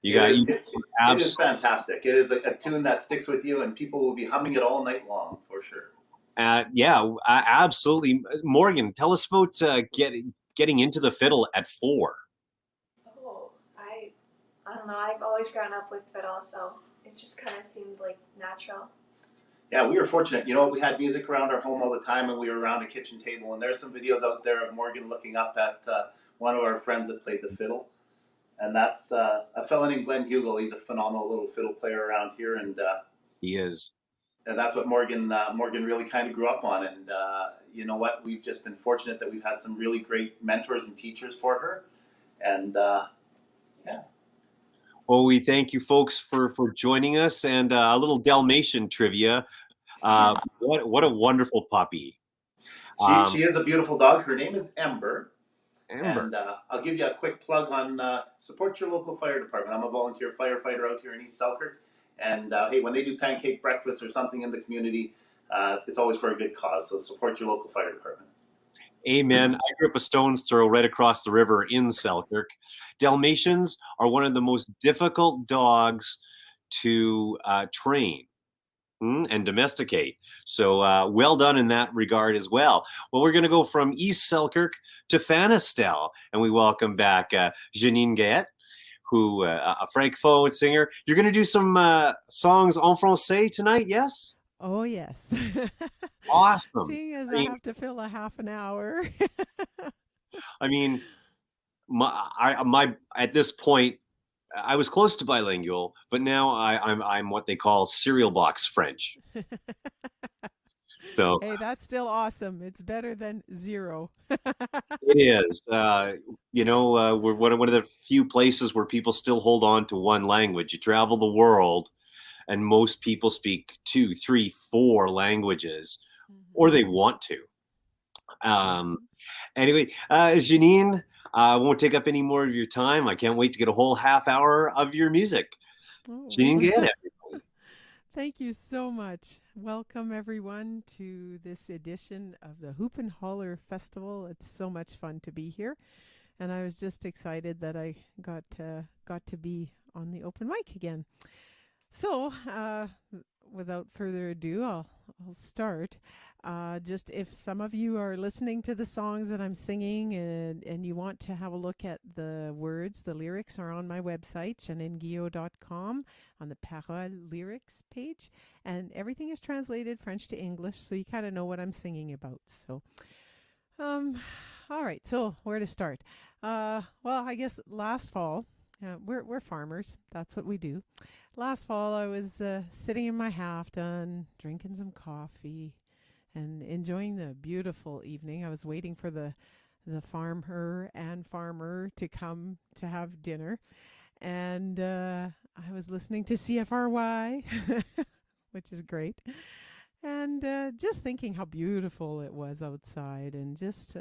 It is fantastic. It is a tune that sticks with you, and people will be humming it all night long, for sure. Absolutely. Morgan, tell us about getting into the fiddle at 4. Oh, I don't know. I've always grown up with fiddle, so it just kind of seemed like natural. Yeah, we were fortunate. You know, we had music around our home all the time, and we were around a kitchen table. And there's some videos out there of Morgan looking up at one of our friends that played the fiddle. And that's a fella named Glenn Hugel. He's a phenomenal little fiddle player around here, and He is. that's what Morgan really kind of grew up on. And you know what? We've just been fortunate that we've had some really great mentors and teachers for her. And yeah. Well, we thank you folks for joining us, and a little Dalmatian trivia. What a wonderful puppy. She is a beautiful dog. Her name is Ember. Amber. And I'll give you a quick plug on support your local fire department. I'm a volunteer firefighter out here in East Selkirk. And hey, when they do pancake breakfast or something in the community, it's always for a good cause. So support your local fire department. Amen. I grew up a stone's throw right across the river in Selkirk. Dalmatians are one of the most difficult dogs to train and domesticate. So well done in that regard as well. Well, we're going to go from East Selkirk to Fanistel, and we welcome back Janine Gaet, who a francophone singer. You're going to do some songs en français tonight, yes? Oh, yes. Awesome. Seeing as I have to fill a half an hour. I mean, my at this point, I was close to bilingual, but now I'm what they call cereal box French. So hey, that's still awesome. It's better than zero. it is. You know, we're one of the few places where people still hold on to one language. You travel the world, and most people speak 2, 3, 4 languages, or they want to. Anyway, Janine, I won't take up any more of your time. I can't wait to get a whole half hour of your music. Janine, get it. Thank you so much. Welcome, everyone, to this edition of the Whoop Hollar Festival. It's so much fun to be here, and I was just excited that I got to be on the open mic again. So, without further ado, I'll start. Just if some of you are listening to the songs that I'm singing and you want to have a look at the words, the lyrics are on my website, janinguillot.com, on the Parole lyrics page. And everything is translated French to English, so you kind of know what I'm singing about. So, all right, so where to start? Well, I guess last fall, we're farmers. That's what we do. Last fall, I was sitting in my half-done, drinking some coffee, and enjoying the beautiful evening. I was waiting for the farmer to come to have dinner, and I was listening to CFRY, which is great, and just thinking how beautiful it was outside, and just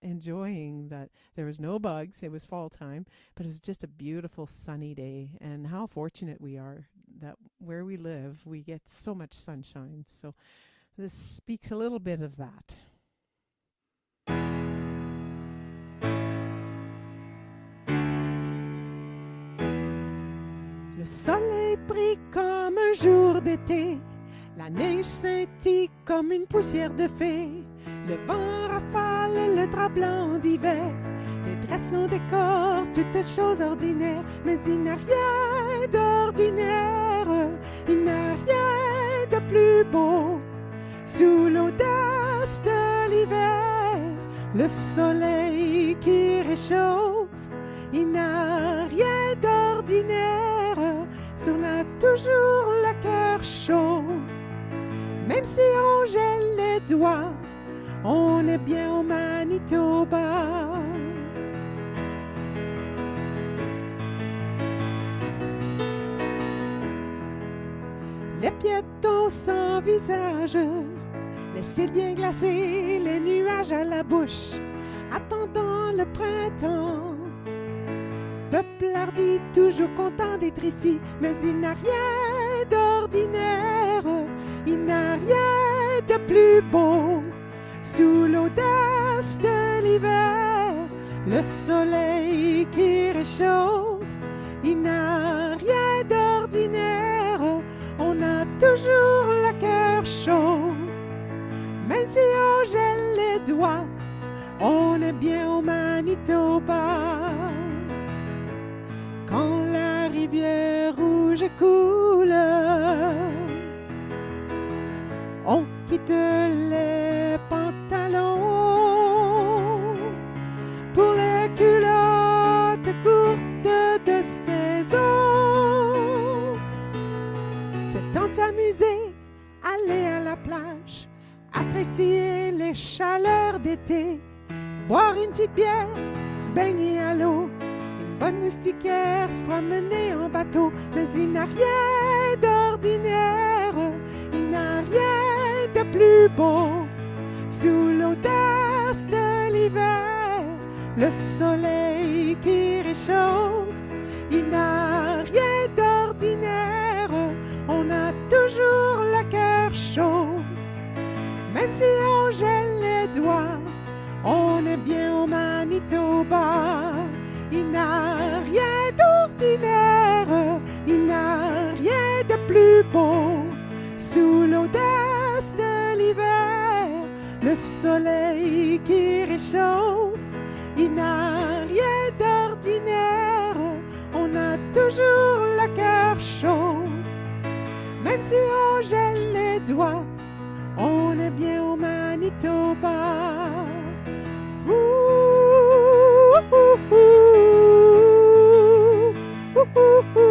enjoying that there was no bugs. It was fall time, but it was just a beautiful sunny day, and how fortunate we are that where we live, we get so much sunshine. So this speaks a little bit of that. Le soleil brille comme un jour d'été. La neige scintille comme une poussière de fée. Le vent rafale le drap blanc d'hiver. Les dressons décorent toutes choses ordinaires. Mais il n'a rien d'ordinaire. Il n'a rien de plus beau. Sous l'audace de l'hiver, le soleil qui réchauffe. Il n'a rien d'ordinaire. On a toujours le cœur chaud. Même si on gèle les doigts, on est bien au Manitoba. Les piétons sans visage, les cils bien glacés, les nuages à la bouche, attendant le printemps. Peuple hardi, toujours content d'être ici, mais il n'a rien d'ordinaire, il n'a rien de plus beau. Sous l'audace de l'hiver, le soleil qui réchauffe, il n'a rien d'ordinaire, on a toujours le cœur chaud. Même si on gèle les doigts, on est bien au Manitoba. Quand la rivière rouge coule, quitte les pantalons pour les culottes courtes de saison. C'est temps de s'amuser, aller à la plage, apprécier les chaleurs d'été, boire une petite bière, se baigner à l'eau, une bonne moustiquaire, se promener en bateau. Mais il n'a rien d'ordinaire, il n'a rien de plus beau. Sous l'audace de l'hiver, le soleil qui réchauffe, il n'a rien d'ordinaire, on a toujours le cœur chaud. Même si on gèle les doigts, on est bien au Manitoba. Il n'a rien d'ordinaire, il n'a rien de plus beau. Sous l'audace de l'hiver, le soleil qui réchauffe, il n'a rien d'ordinaire, on a toujours le cœur chaud. Même si on gèle les doigts, on est bien au Manitoba. Ouh, ouh, ouh, ouh, ouh,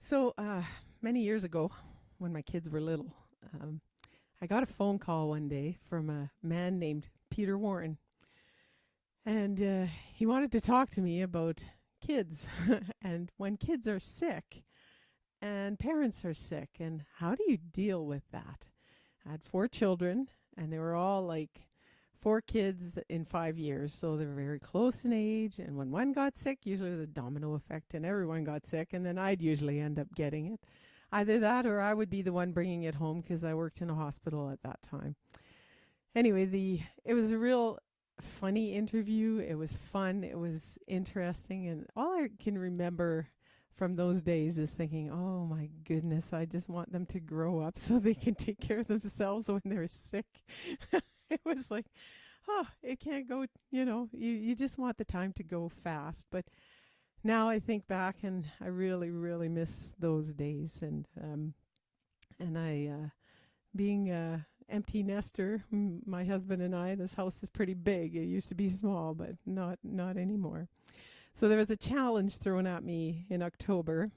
So many years ago, when my kids were little, I got a phone call one day from a man named Peter Warren. And he wanted to talk to me about kids and when kids are sick and parents are sick, and how do you deal with that? I had 4 children, and they were all like 4 kids in 5 years, so they were very close in age. And when one got sick, usually it was a domino effect, and everyone got sick, and then I'd usually end up getting it. Either that, or I would be the one bringing it home because I worked in a hospital at that time. Anyway, it was a real funny interview. It was fun. It was interesting, and all I can remember from those days is thinking, oh my goodness, I just want them to grow up so they can take care of themselves when they're sick. It was like, oh, it can't go, you just want the time to go fast. But now I think back, and I really, really miss those days. And I, being a empty nester, my husband and I, this house is pretty big. It used to be small, but not anymore. So there was a challenge thrown at me in October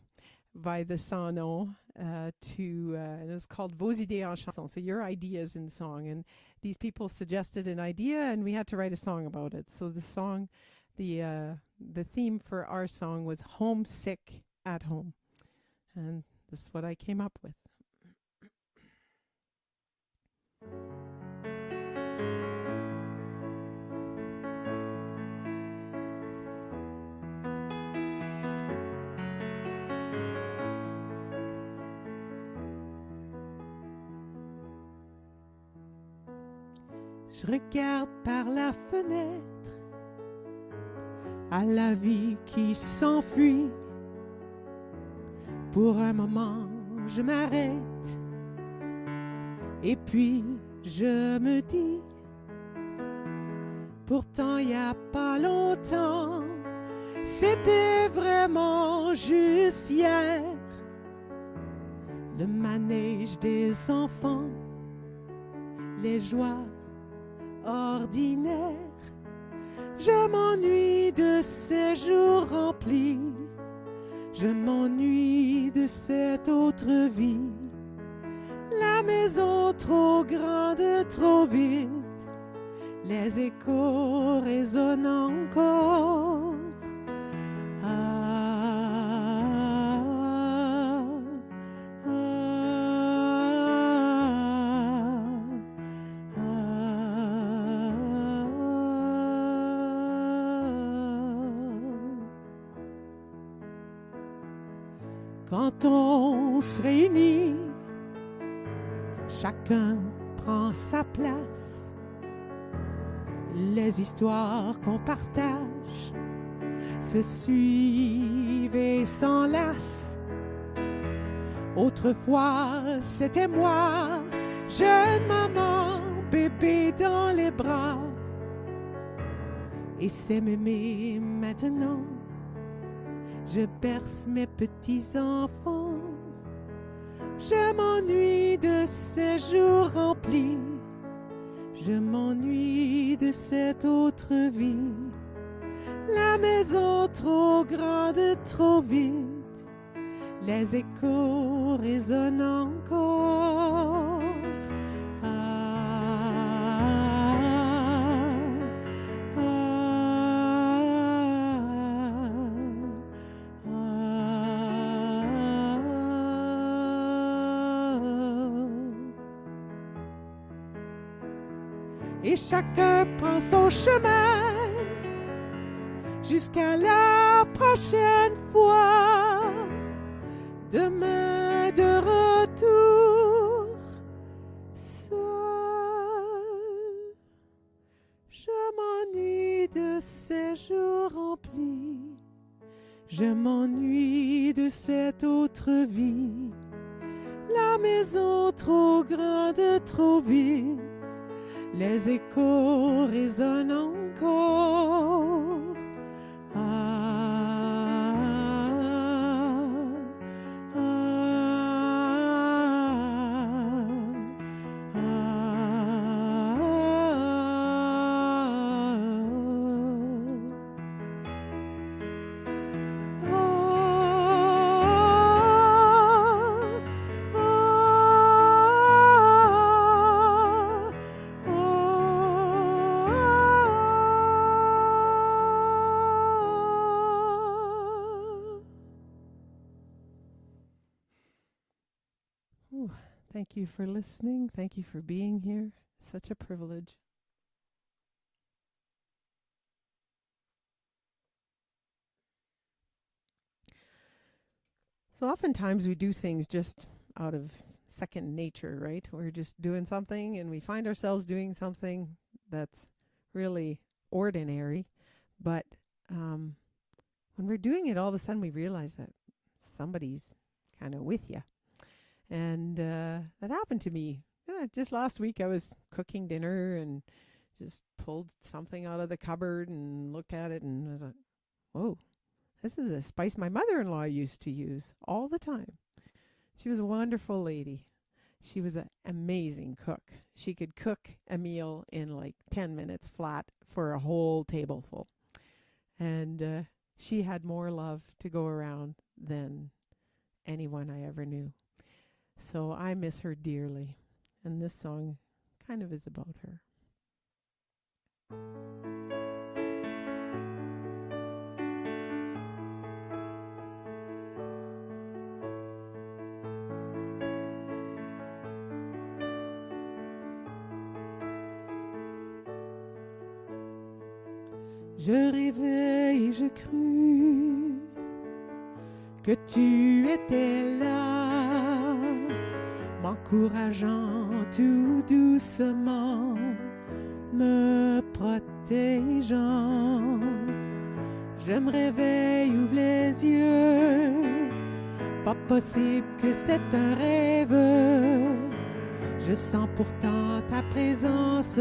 by the Sans-Nom and it was called Vos idées en chanson, so your ideas in song. And these people suggested an idea, and we had to write a song about it. So the song, the theme for our song was Homesick at Home. And this is what I came up with. Je regarde par la fenêtre à la vie qui s'enfuit. Pour un moment, je m'arrête et puis je me dis, pourtant il y a pas longtemps, c'était vraiment juste hier. Le manège des enfants, les joies ordinaires. Je m'ennuie de ces jours remplis, je m'ennuie de cette autre vie. La maison trop grande, trop vite, les échos résonnent encore. Quand on se réunit, chacun prend sa place. Les histoires qu'on partage se suivent et s'enlacent. Autrefois, c'était moi, jeune maman, bébé dans les bras. Et c'est mémé maintenant, je berce mes petits-enfants. Je m'ennuie de ces jours remplis, je m'ennuie de cette autre vie. La maison trop grande, trop vide, les échos résonnent encore. Et chacun prend son chemin jusqu'à la prochaine fois. Demain de retour, seul. Je m'ennuie de ces jours remplis, je m'ennuie de cette autre vie. La maison trop grande, trop vide, les échos résonnent encore. Thank you for listening. Thank you for being here. Such a privilege. So oftentimes we do things just out of second nature, right? We're just doing something and we find ourselves doing something that's really ordinary. But when we're doing it, all of a sudden we realize that somebody's kind of with you. And that happened to me. Just last week I was cooking dinner and just pulled something out of the cupboard and looked at it and was like, whoa, this is a spice my mother-in-law used to use all the time. She was a wonderful lady. She was an amazing cook. She could cook a meal in like 10 minutes flat for a whole table full. And she had more love to go around than anyone I ever knew. So I miss her dearly, and this song kind of is about her. Je rêvais et je crus que tu étais là, m'encourageant tout doucement, me protégeant. Je me réveille, ouvre les yeux, pas possible que c'est un rêve. Je sens pourtant ta présence,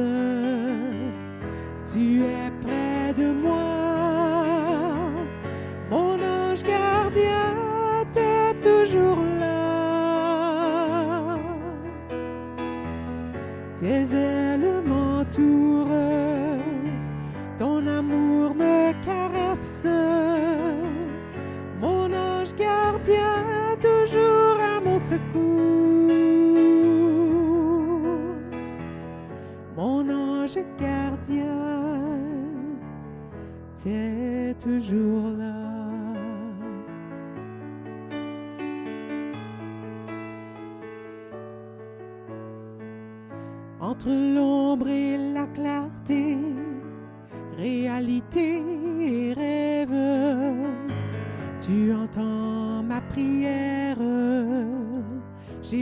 tu es près de moi. Mon ange gardien, t'es toujours là. Tes ailes m'entourent, ton amour me caresse. Mon ange gardien, toujours à mon secours. Mon ange gardien, t'es toujours là. Entre l'ombre et la clarté, réalité et rêve, tu entends ma prière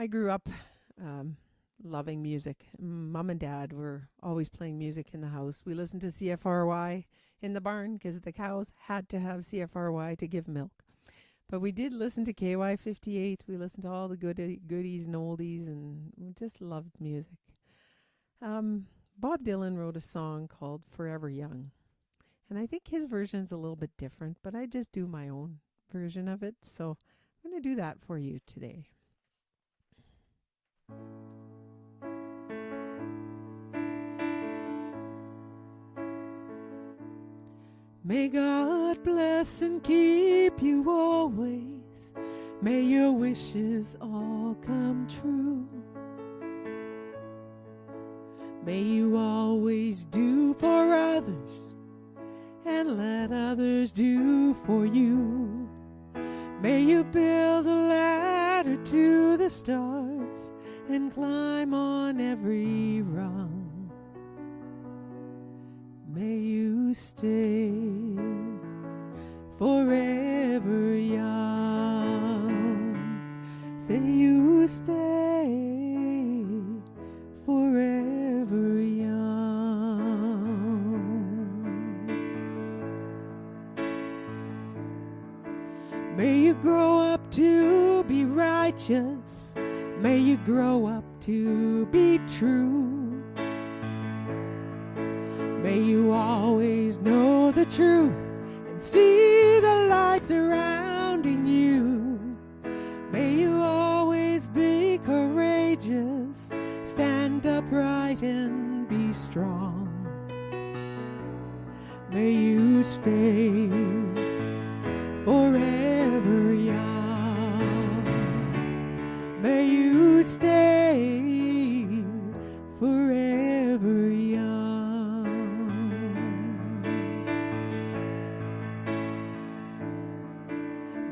I grew up loving music. Mom and Dad were always playing music in the house. We listened to CFRY in the barn because the cows had to have CFRY to give milk. But we did listen to KY 58. We listened to all the goodies and oldies, and we just loved music. Bob Dylan wrote a song called Forever Young. And I think his version is a little bit different, but I just do my own version of it. So I'm going to do that for you today. May God bless and keep you always. May your wishes all come true. May you always do for others and let others do for you. May you build a ladder to the stars and climb on every rung. May you stay forever young. Say you stay forever young. May you grow up to be righteous. May you grow up to be true. May you always know the truth and see the light surrounding you. May you always be courageous, stand upright and be strong. May you stay forever young. May you stay forever young.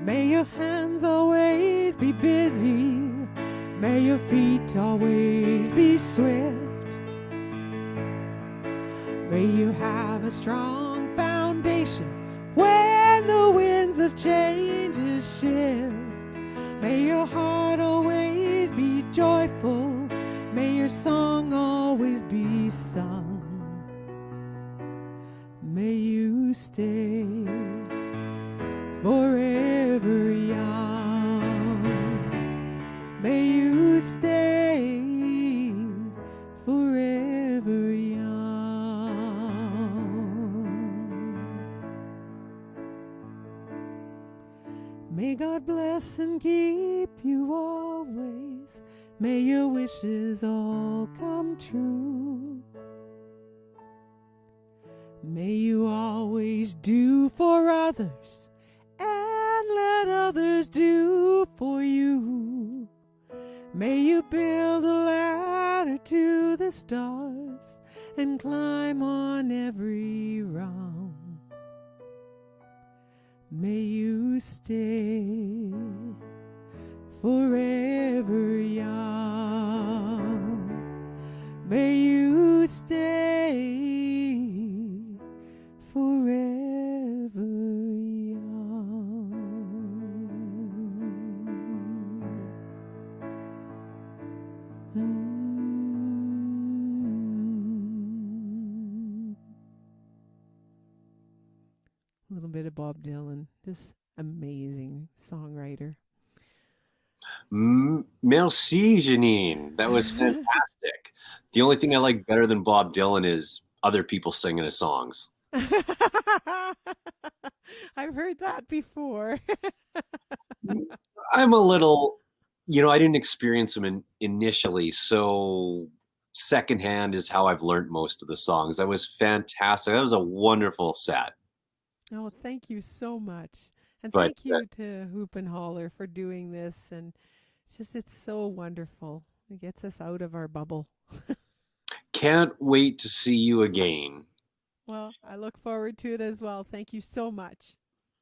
May your hands always be busy. May your feet always be swift. May you have a strong foundation when the winds of changes shift. May your heart always be joyful. May your song always be sung. May you stay forever young. May you stay forever young. May God bless and keep you always. May your wishes all come true. May you always do for others and let others do for you. May you build a ladder to the stars and climb on every rung. May you stay forever young. May you stay forever young. A little bit of Bob Dylan, just amazing songwriter. Merci, Janine. That was fantastic. The only thing I like better than Bob Dylan is other people singing his songs. I've heard that before. I'm a little, I didn't experience them initially, so secondhand is how I've learned most of the songs. That was fantastic. That was a wonderful set. Oh, thank you so much. And But, thank you to Whoop and Hollar for doing this. And it's so wonderful. It gets us out of our bubble. Can't wait to see you again. Well, I look forward to it as well. Thank you so much.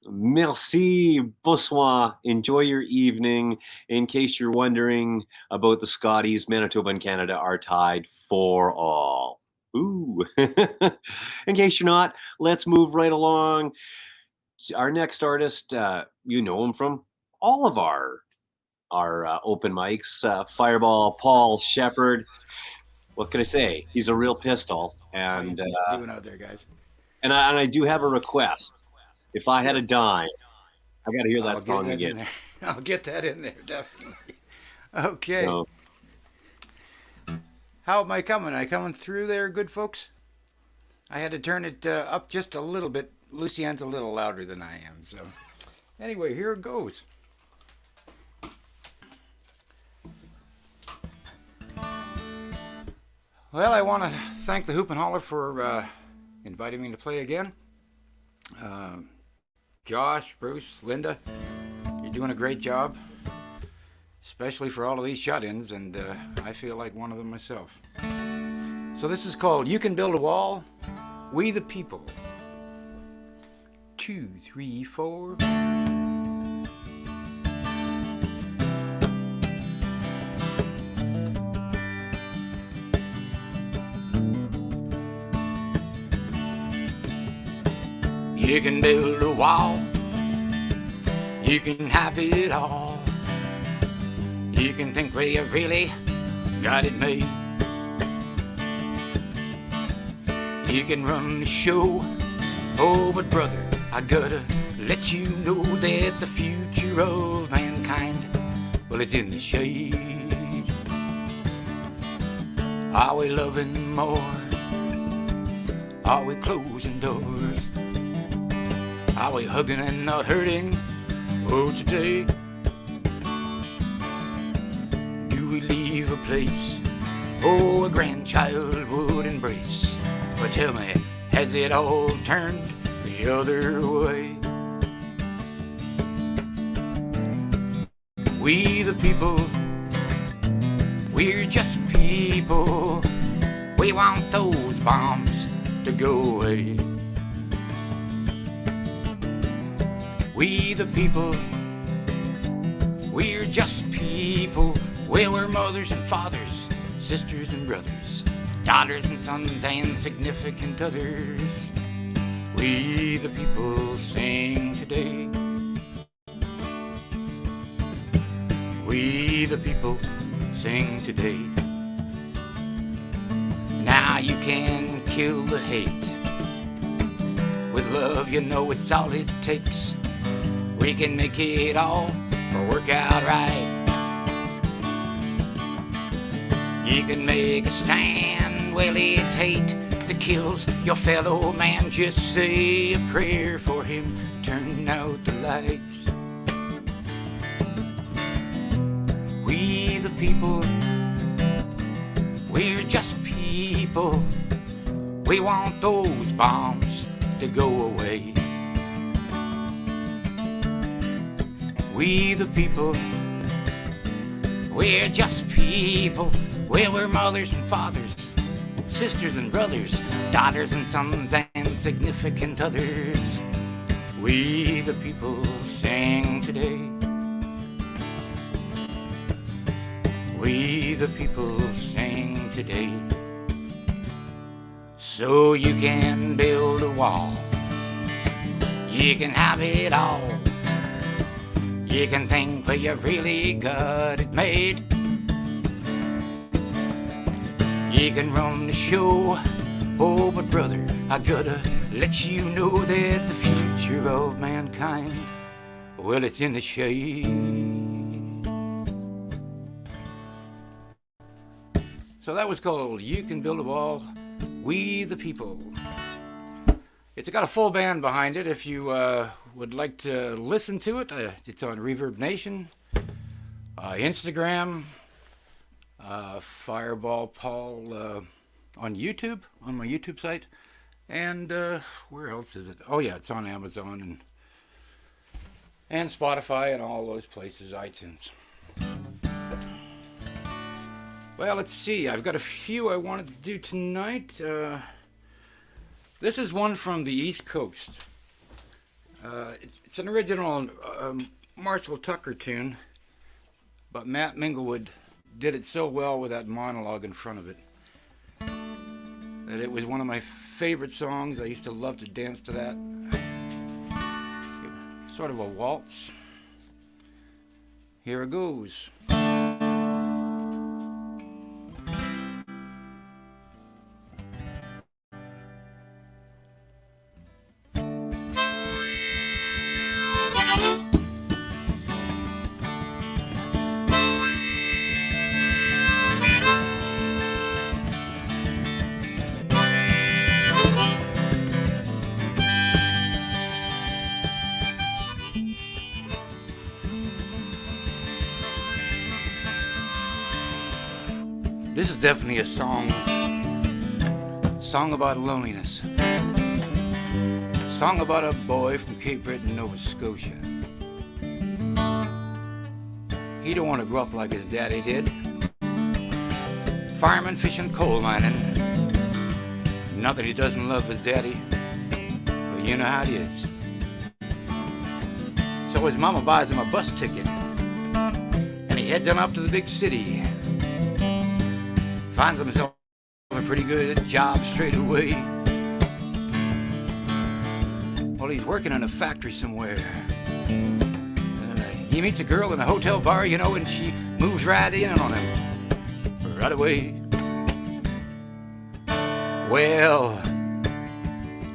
Merci, bonsoir. Enjoy your evening. In case you're wondering about the Scotties, Manitoba and Canada are tied 4-all. Ooh. In case you're not, let's move right along. Our next artist, you know him from all of our our open mics. Fireball Paul Shepard. What can I say? He's a real pistol. And How you doing out there, guys? And I do have a request. If I had a dime, I got to hear that song again. I'll get that in there, definitely. Okay. So, how am I coming? Am I coming through there, good folks? I had to turn it up just a little bit. Lucien's a little louder than I am. So, anyway, here it goes. Well, I want to thank the Whoop and Hollar for inviting me to play again. Josh, Bruce, Linda, you're doing a great job, especially for all of these shut-ins, and I feel like one of them myself. So this is called You Can Build a Wall, We the People. 2, 3, 4. You can build a wall, you can have it all. You can think where you really got it made. You can run the show, oh but brother, I gotta let you know that the future of mankind, well it's in the shade. Are we loving more? Are we closing doors? Are we hugging and not hurting? Oh, today. Do we leave a place, oh, a grandchild would embrace? But tell me, has it all turned the other way? We the people, we're just people. We want those bombs to go away. We the people, we're just people. Well, we're mothers and fathers, sisters and brothers, daughters and sons and significant others. We the people sing today. We the people sing today. Now you can kill the hate. With love, you know it's all it takes. We can make it all work out right. You can make a stand, well it's hate that kills your fellow man. Just say a prayer for him, turn out the lights. We the people, we're just people. We want those bombs to go away. We the people, we're just people. Well, we're mothers and fathers, sisters and brothers, daughters and sons and significant others. We the people sing today. We the people sing today. So you can build a wall, you can have it all. You can think where you really got it made. You can run the show, oh but brother, I gotta let you know that the future of mankind, well it's in the shade. So that was called You Can Build a Wall, We the People. It's got a full band behind it. If you would like to listen to it, it's on Reverb Nation, Instagram, Fireball Paul on YouTube, on my YouTube site, and where else is it? Oh yeah, it's on Amazon and Spotify and all those places, iTunes. Well, let's see. I've got a few I wanted to do tonight. This is one from the East Coast. It's an original Marshall Tucker tune, but Matt Minglewood did it so well with that monologue in front of it that it was one of my favorite songs. I used to love to dance to that. Sort of a waltz. Here it goes. This is definitely a song about loneliness. Song about a boy from Cape Breton, Nova Scotia. He don't want to grow up like his daddy did. Fireman, fishing, coal mining. Not that he doesn't love his daddy, but you know how it is. So his mama buys him a bus ticket, and he heads on up to the big city. Finds himself a pretty good job straight away. Well, he's working in a factory somewhere. He meets a girl in a hotel bar, you know, and she moves right in on him right away. Well,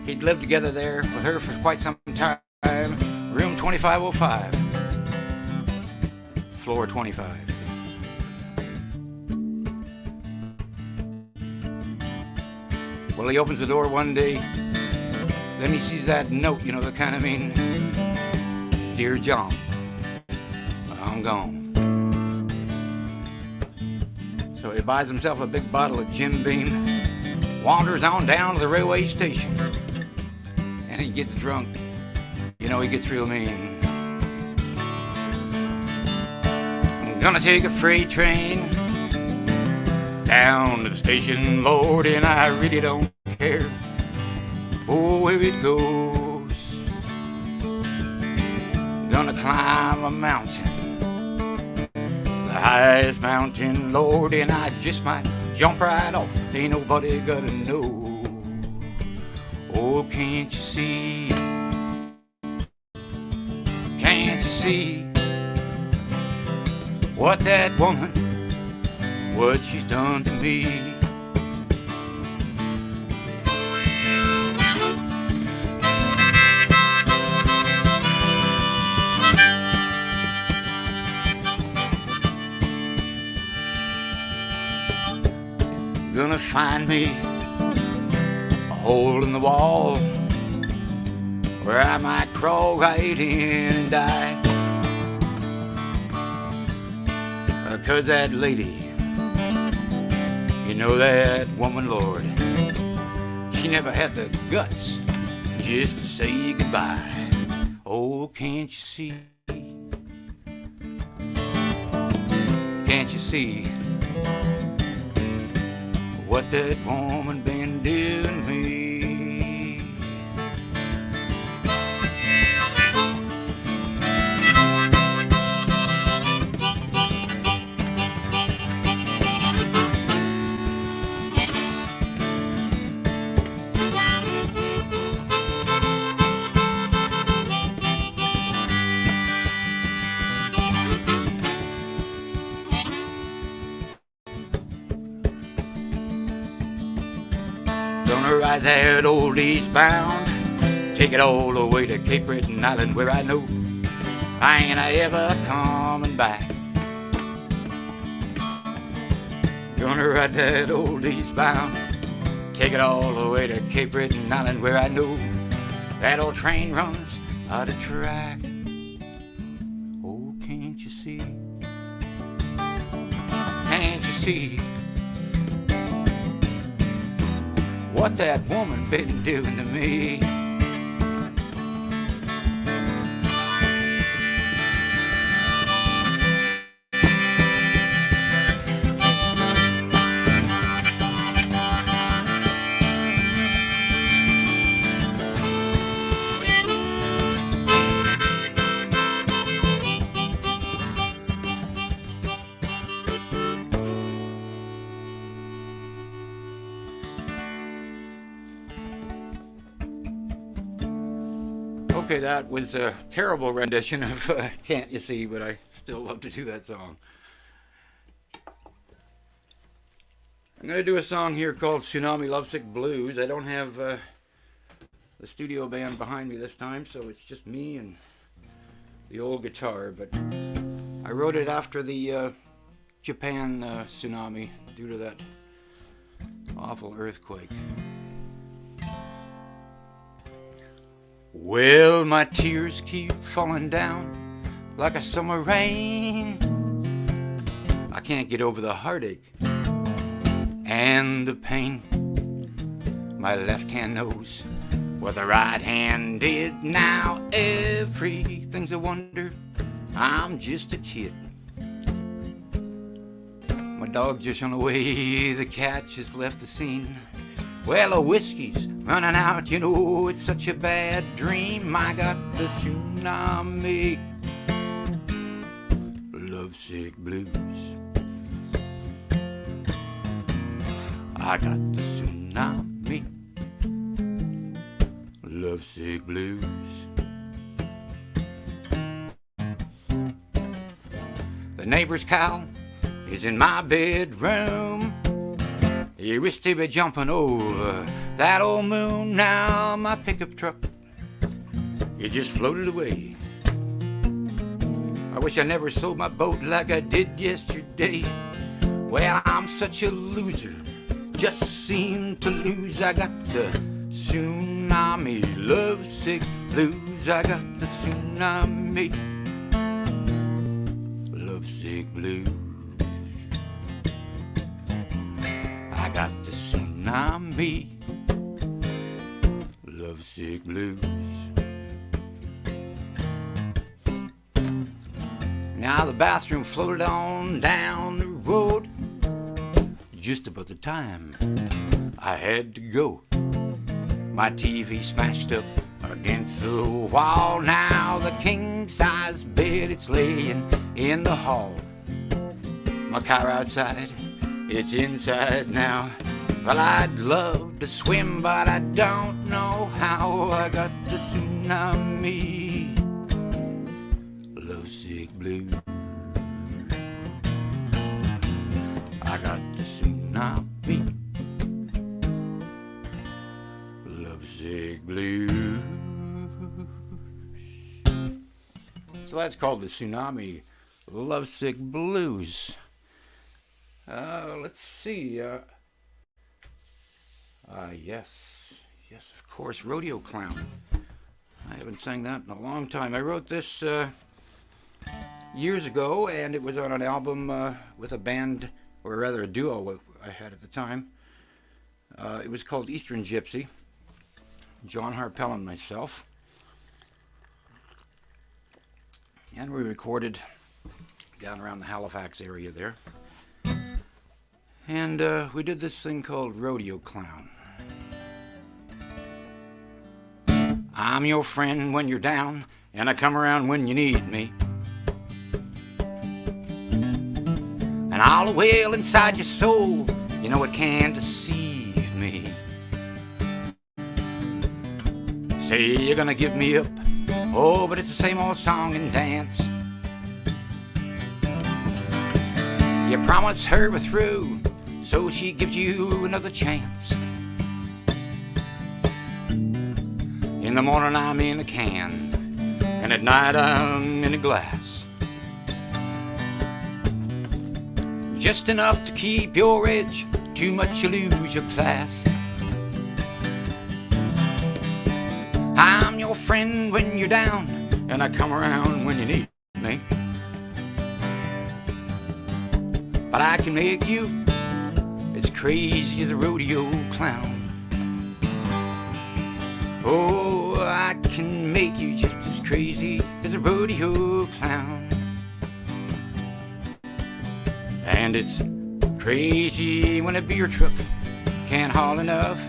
he'd lived together there with her for quite some time. Room 2505, floor 25. Well, he opens the door one day, then he sees that note, you know, the kind of mean, Dear John, I'm gone. So he buys himself a big bottle of Jim Beam, wanders on down to the railway station, and he gets drunk. You know, he gets real mean. I'm gonna take a freight train down to the station, Lord, and I really don't care where it goes. Gonna climb a mountain, the highest mountain, Lord, and I just might jump right off. Ain't nobody gonna know. Oh, can't you see? Can't you see what that woman, what she's done to me? Gonna find me a hole in the wall where I might crawl right in and die. 'Cause that lady, you know that woman, Lord, she never had the guts just to say goodbye. Oh, can't you see? Can't you see what that woman been doing to me? Ride that old eastbound, take it all the way to Cape Breton Island, where I know I ain't ever coming back. Gonna ride that old eastbound, take it all the way to Cape Breton Island, where I know that old train runs out of track. Oh, can't you see? Can't you see what that woman been doing to me? Okay, that was a terrible rendition of Can't You See, but I still love to do that song. I'm going to do a song here called Tsunami Lovesick Blues. I don't have the studio band behind me this time, so it's just me and the old guitar. But I wrote it after the Japan tsunami due to that awful earthquake. Well, my tears keep falling down like a summer rain. I can't get over the heartache and the pain. My left hand knows what the right hand did. Now everything's a wonder. I'm just a kid. My dog just run away, the cat just left the scene. Well, the whiskey's running out, you know, it's such a bad dream. I got the tsunami lovesick blues. I got the tsunami lovesick blues. The neighbor's cow is in my bedroom. He wished he'd be jumping over that old moon. Now my pickup truck, it just floated away. I wish I never sold my boat like I did yesterday. Well, I'm such a loser, just seem to lose. I got the tsunami lovesick blues. I got the tsunami lovesick blues. I got the tsunami lovesick blues. Now the bathroom floated on down the road. Just about the time I had to go. My TV smashed up against the wall. Now the king-size bed, it's laying in the hall. My car outside, it's inside now. Well, I'd love to swim, but I don't know how. I got the tsunami lovesick blues. I got the tsunami lovesick blues. So that's called the tsunami lovesick blues. Let's see. Yes, of course, Rodeo Clown. I haven't sang that in a long time. I wrote this years ago, and it was on an album with a band, or rather a duo I had at the time. It was called Eastern Gypsy. John Harpel and myself. And we recorded down around the Halifax area there. And we did this thing called Rodeo Clown. I'm your friend when you're down, and I come around when you need me. And all the well inside your soul, you know it can't deceive me. Say you're gonna give me up, oh, but it's the same old song and dance. You promise her we're through, so she gives you another chance. In the morning I'm in a can, and at night I'm in a glass. Just enough to keep your edge, too much you lose your class. I'm your friend when you're down, and I come around when you need me. But I can make you as crazy as a rodeo clown. Oh, I can make you just as crazy as a rodeo clown. And it's crazy when a beer truck can't haul enough.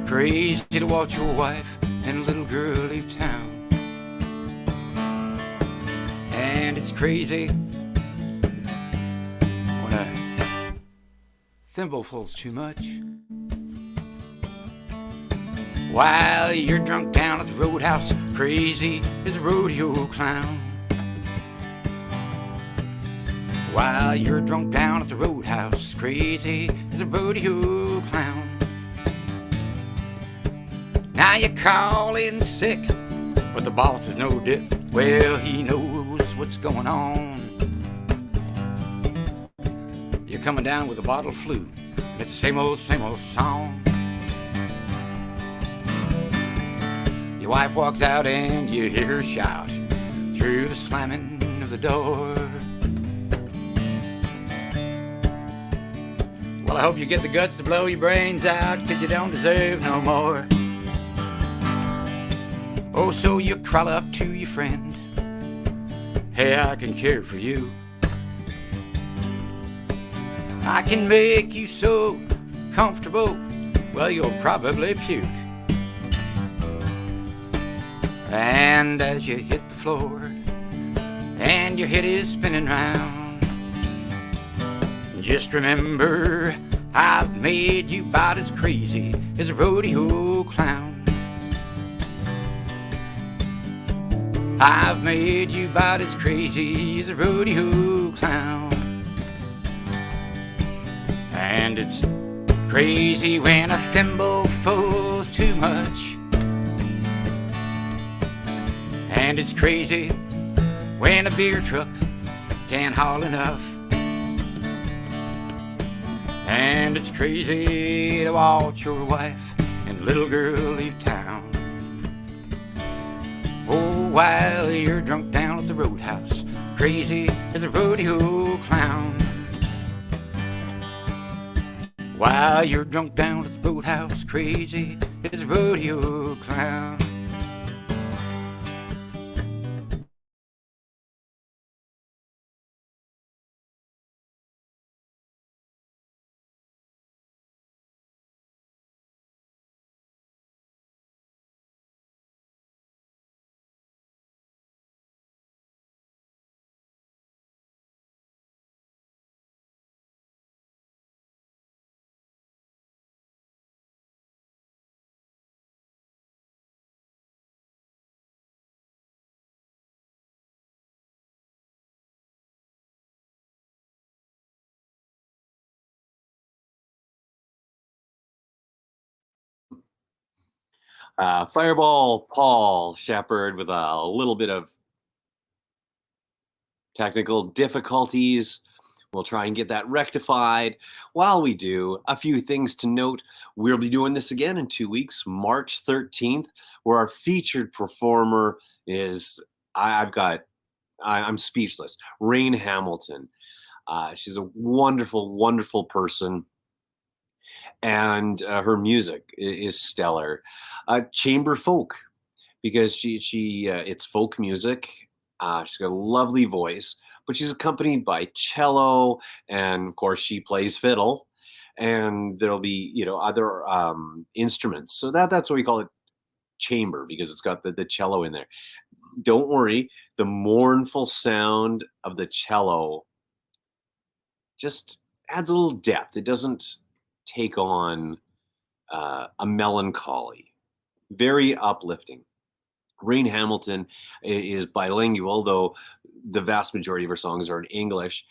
Crazy to watch your wife and little girl leave town. And it's crazy when a thimble falls too much. While you're drunk down at the roadhouse, crazy as a rodeo clown. While you're drunk down at the roadhouse, crazy as a rodeo clown. Now you call in sick, but the boss is no dick. Well, he knows what's going on. You're coming down with a bottle of flu, and it's the same old song. Your wife walks out and you hear her shout through the slamming of the door. Well, I hope you get the guts to blow your brains out, 'cause you don't deserve no more. Oh, so you crawl up to your friend. Hey, I can care for you. I can make you so comfortable, well, you'll probably puke. And as you hit the floor and your head is spinning round, just remember, I've made you about as crazy as a rodeo clown. I've made you about as crazy as a rodeo clown. And it's crazy when a thimbleful's too much. And it's crazy when a beer truck can't haul enough. And it's crazy to watch your wife and little girl leave town. Oh, while you're drunk down at the roadhouse, crazy as a rodeo clown. While you're drunk down at the roadhouse, crazy as a rodeo clown. Fireball Paul Shepard with a little bit of technical difficulties. We'll try and get that rectified. While we do, a few things to note. We'll be doing this again in 2 weeks, March 13th, where our featured performer is, I'm speechless, Rain Hamilton. She's a wonderful, wonderful person, and her music is stellar. Chamber folk, because it's folk music. She's got a lovely voice, but she's accompanied by cello, and of course she plays fiddle, and there'll be other instruments. So that's why we call it chamber, because it's got the cello in there. Don't worry, the mournful sound of the cello just adds a little depth. It doesn't take on a melancholy. Very uplifting. Rain Hamilton is bilingual, though the vast majority of her songs are in English.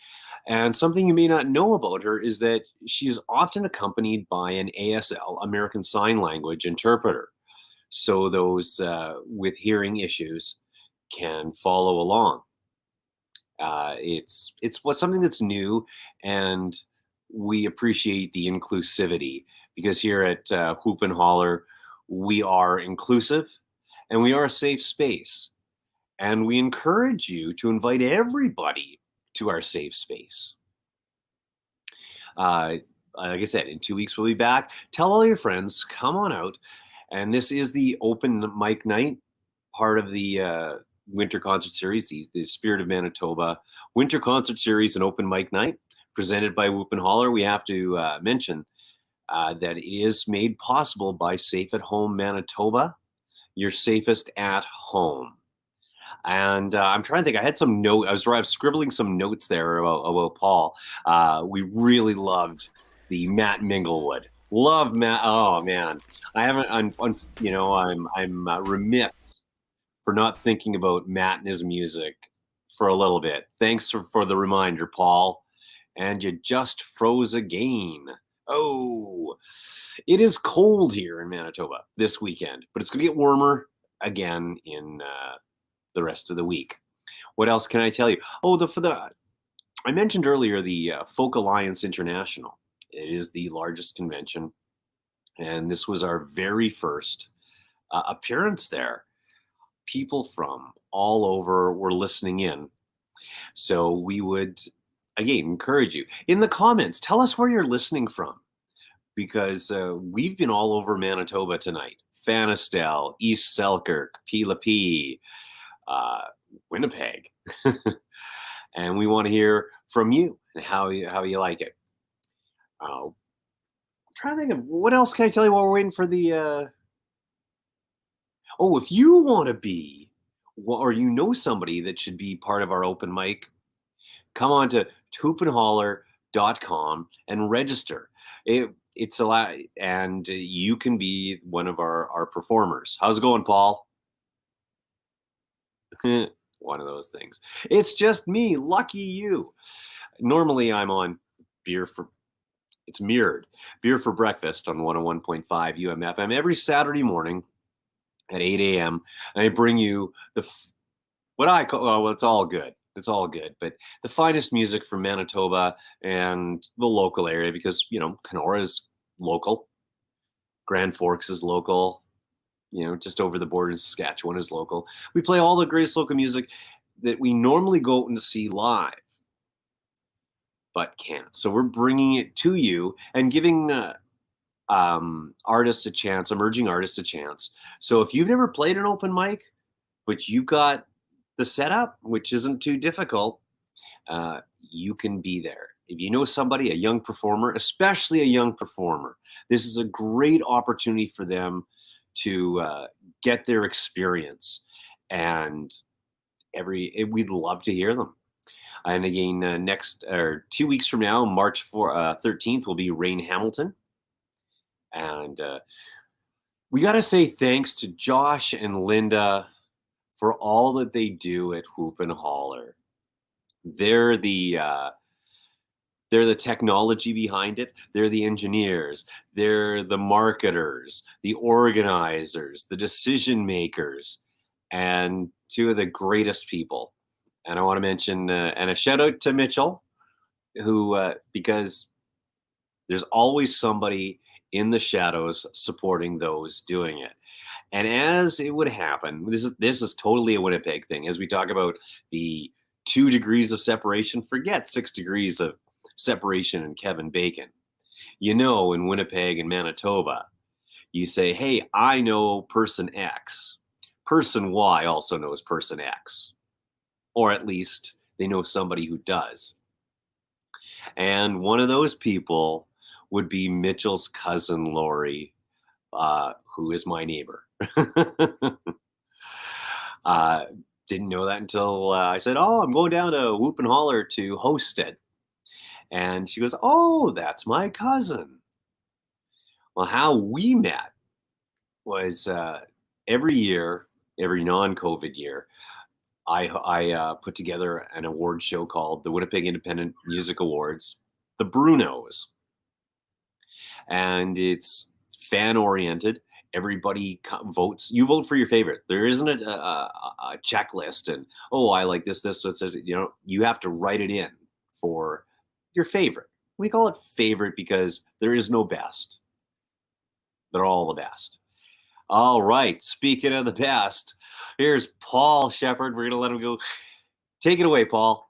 And something you may not know about her is that she is often accompanied by an ASL, American Sign Language interpreter. So those with hearing issues can follow along. It's something that's new, and we appreciate the inclusivity, because here at Whoop and Hollar, we are inclusive and we are a safe space. And we encourage you to invite everybody to our safe space. Like I said, in 2 weeks we'll be back. Tell all your friends, come on out. And this is the open mic night, part of the winter concert series, the Spirit of Manitoba winter concert series and open mic night, presented by Whoop and Hollar. We have to mention that it is made possible by Safe at Home Manitoba, your safest at home. And I'm trying to think. I had some note. I was scribbling some notes there about Paul. We really loved the Matt Minglewood Love Matt. Oh man, I haven't. I'm remiss for not thinking about Matt and his music for a little bit. Thanks for the reminder, Paul. And you just froze again. Oh, it is cold here in Manitoba this weekend, but it's going to get warmer again in the rest of the week. What else can I tell you? Oh, I mentioned earlier the Folk Alliance International. It is the largest convention, and this was our very first appearance there. People from all over were listening in. So we would, again, encourage you. In the comments, tell us where you're listening from, because we've been all over Manitoba tonight. Fanistel, East Selkirk, Pee Winnipeg. And we want to hear from you and how you like it. I'm trying to think of what else can I tell you while we're waiting for the... Oh, if you want to be, or you know somebody that should be part of our open mic, come on to hoopandholler.com and register. It's a lot, and you can be one of our performers. How's it going, Paul? One of those things. It's just me. Lucky you. Normally I'm on it's mirrored. Beer for Breakfast on 101.5 UMFM every Saturday morning at 8 a.m. And I bring you what I call, well, it's all good. It's all good. But the finest music from Manitoba and the local area, because, Kenora is local. Grand Forks is local. Just over the border in Saskatchewan is local. We play all the greatest local music that we normally go out and see live, but can't. So we're bringing it to you and giving artists a chance, emerging artists a chance. So if you've never played an open mic, but you've got the setup, which isn't too difficult, you can be there. If you know somebody, a young performer, especially a young performer, this is a great opportunity for them to get their experience, and we'd love to hear them. And again, next 2 weeks from now, March 13th, will be Rain Hamilton, and we got to say thanks to Josh and Linda for all that they do at Whoop and Holler. They're the technology behind it. They're the engineers. They're the marketers, the organizers, the decision makers, and two of the greatest people. And I want to mention, and a shout out to Mitchell, who, because there's always somebody in the shadows supporting those doing it. And as it would happen, this is totally a Winnipeg thing. As we talk about the 2 degrees of separation, forget 6 degrees of separation and Kevin Bacon. In Winnipeg and Manitoba, you say, hey, I know person X. Person Y also knows person X. Or at least they know somebody who does. And one of those people would be Mitchell's cousin, Lori, who is my neighbor. Didn't know that until I said, oh, I'm going down to Whoop and Holler to host it. And she goes, oh, that's my cousin. Well, how we met was every year, every non-COVID year, I put together an award show called the Winnipeg Independent Music Awards, the Brunos. And it's fan-oriented. Everybody votes. You vote for your favorite. There isn't a checklist and, oh, I like this. You have to write it in for your favorite. We call it favorite because there is no best. They're all the best. All right. Speaking of the best, here's Paul Shepard. We're going to let him go. Take it away, Paul.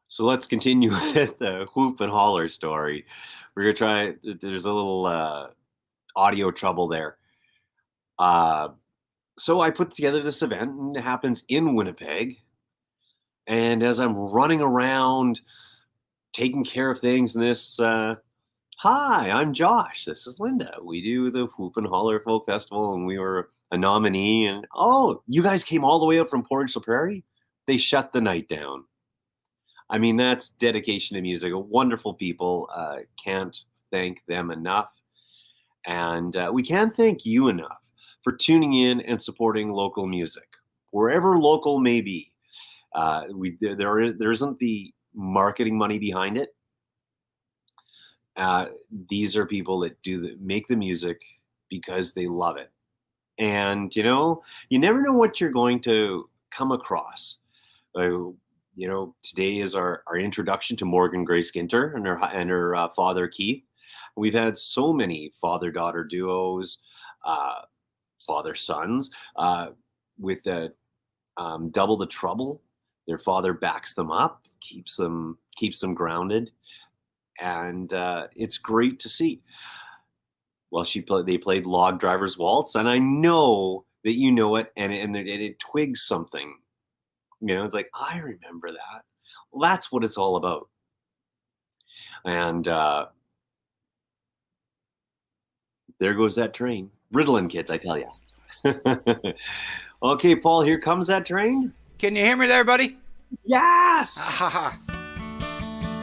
So let's continue with the Whoop and Holler story. We're going to try, there's a little audio trouble there. So I put together this event, and it happens in Winnipeg. And as I'm running around taking care of things in this, hi, I'm Josh. This is Linda. We do the Whoop Hollar Folk Festival, and we were a nominee. And oh, you guys came all the way out from Portage la Prairie? They shut the night down. I mean, that's dedication to music. Wonderful people. Can't thank them enough. And we can't thank you enough for tuning in and supporting local music, wherever local may be. There isn't the marketing money behind it. These are people that make the music because they love it. And, you never know what you're going to come across. Today is our introduction to Morgan Grace Ginter and her father, Keith. We've had so many father-daughter duos, father-sons, with Double the Trouble. Their father backs them up, keeps them grounded, and it's great to see. Well, they played Log Driver's Waltz, and I know that you know it, and it twigs something. It's like, I remember that. Well, that's what it's all about. And there goes that train. Riddling, kids, I tell you. Okay, Paul, here comes that train. Can you hear me there, buddy? Yes!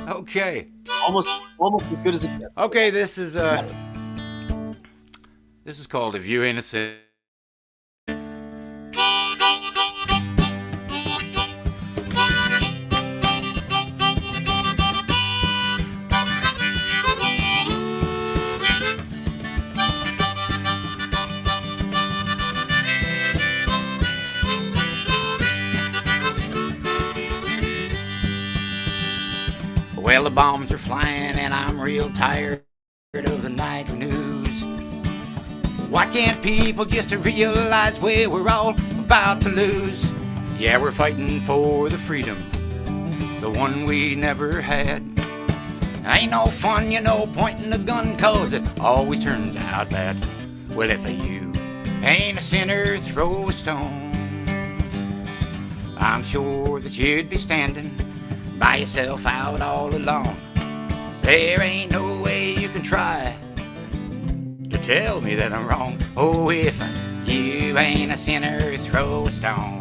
Okay. Almost as good as it gets. Okay, this is called If You Ain't a Sinner. Well, the bombs are flying and I'm real tired of the nightly news. Why can't people just realize we're all about to lose? Yeah, we're fighting for the freedom, the one we never had. Ain't no fun, pointing the gun, 'cause it always turns out bad. Well, if you ain't a sinner, throw a stone. I'm sure that you'd be standing by yourself out all alone. There ain't no way you can try to tell me that I'm wrong. Oh, if you ain't a sinner, throw a stone.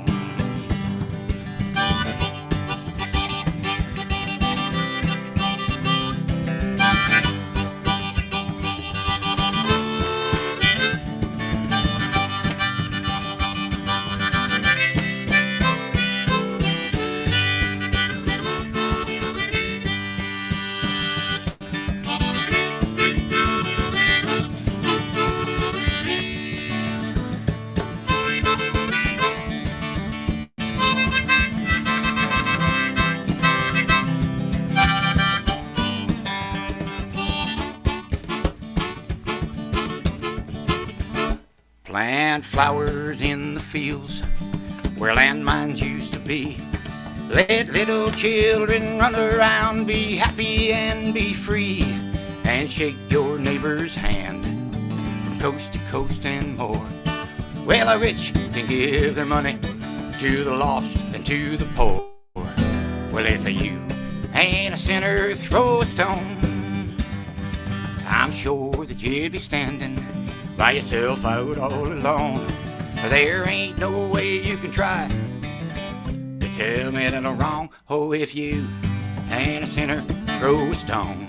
Plant flowers in the fields where landmines used to be. Let little children run around, be happy and be free. And shake your neighbor's hand from coast to coast and more. Well, the rich can give their money to the lost and to the poor. Well, if you ain't a sinner, throw a stone. I'm sure that you'd be standing by yourself out all alone. There ain't no way you can try to tell me that I'm wrong. Oh, if you ain't a sinner, throw a stone.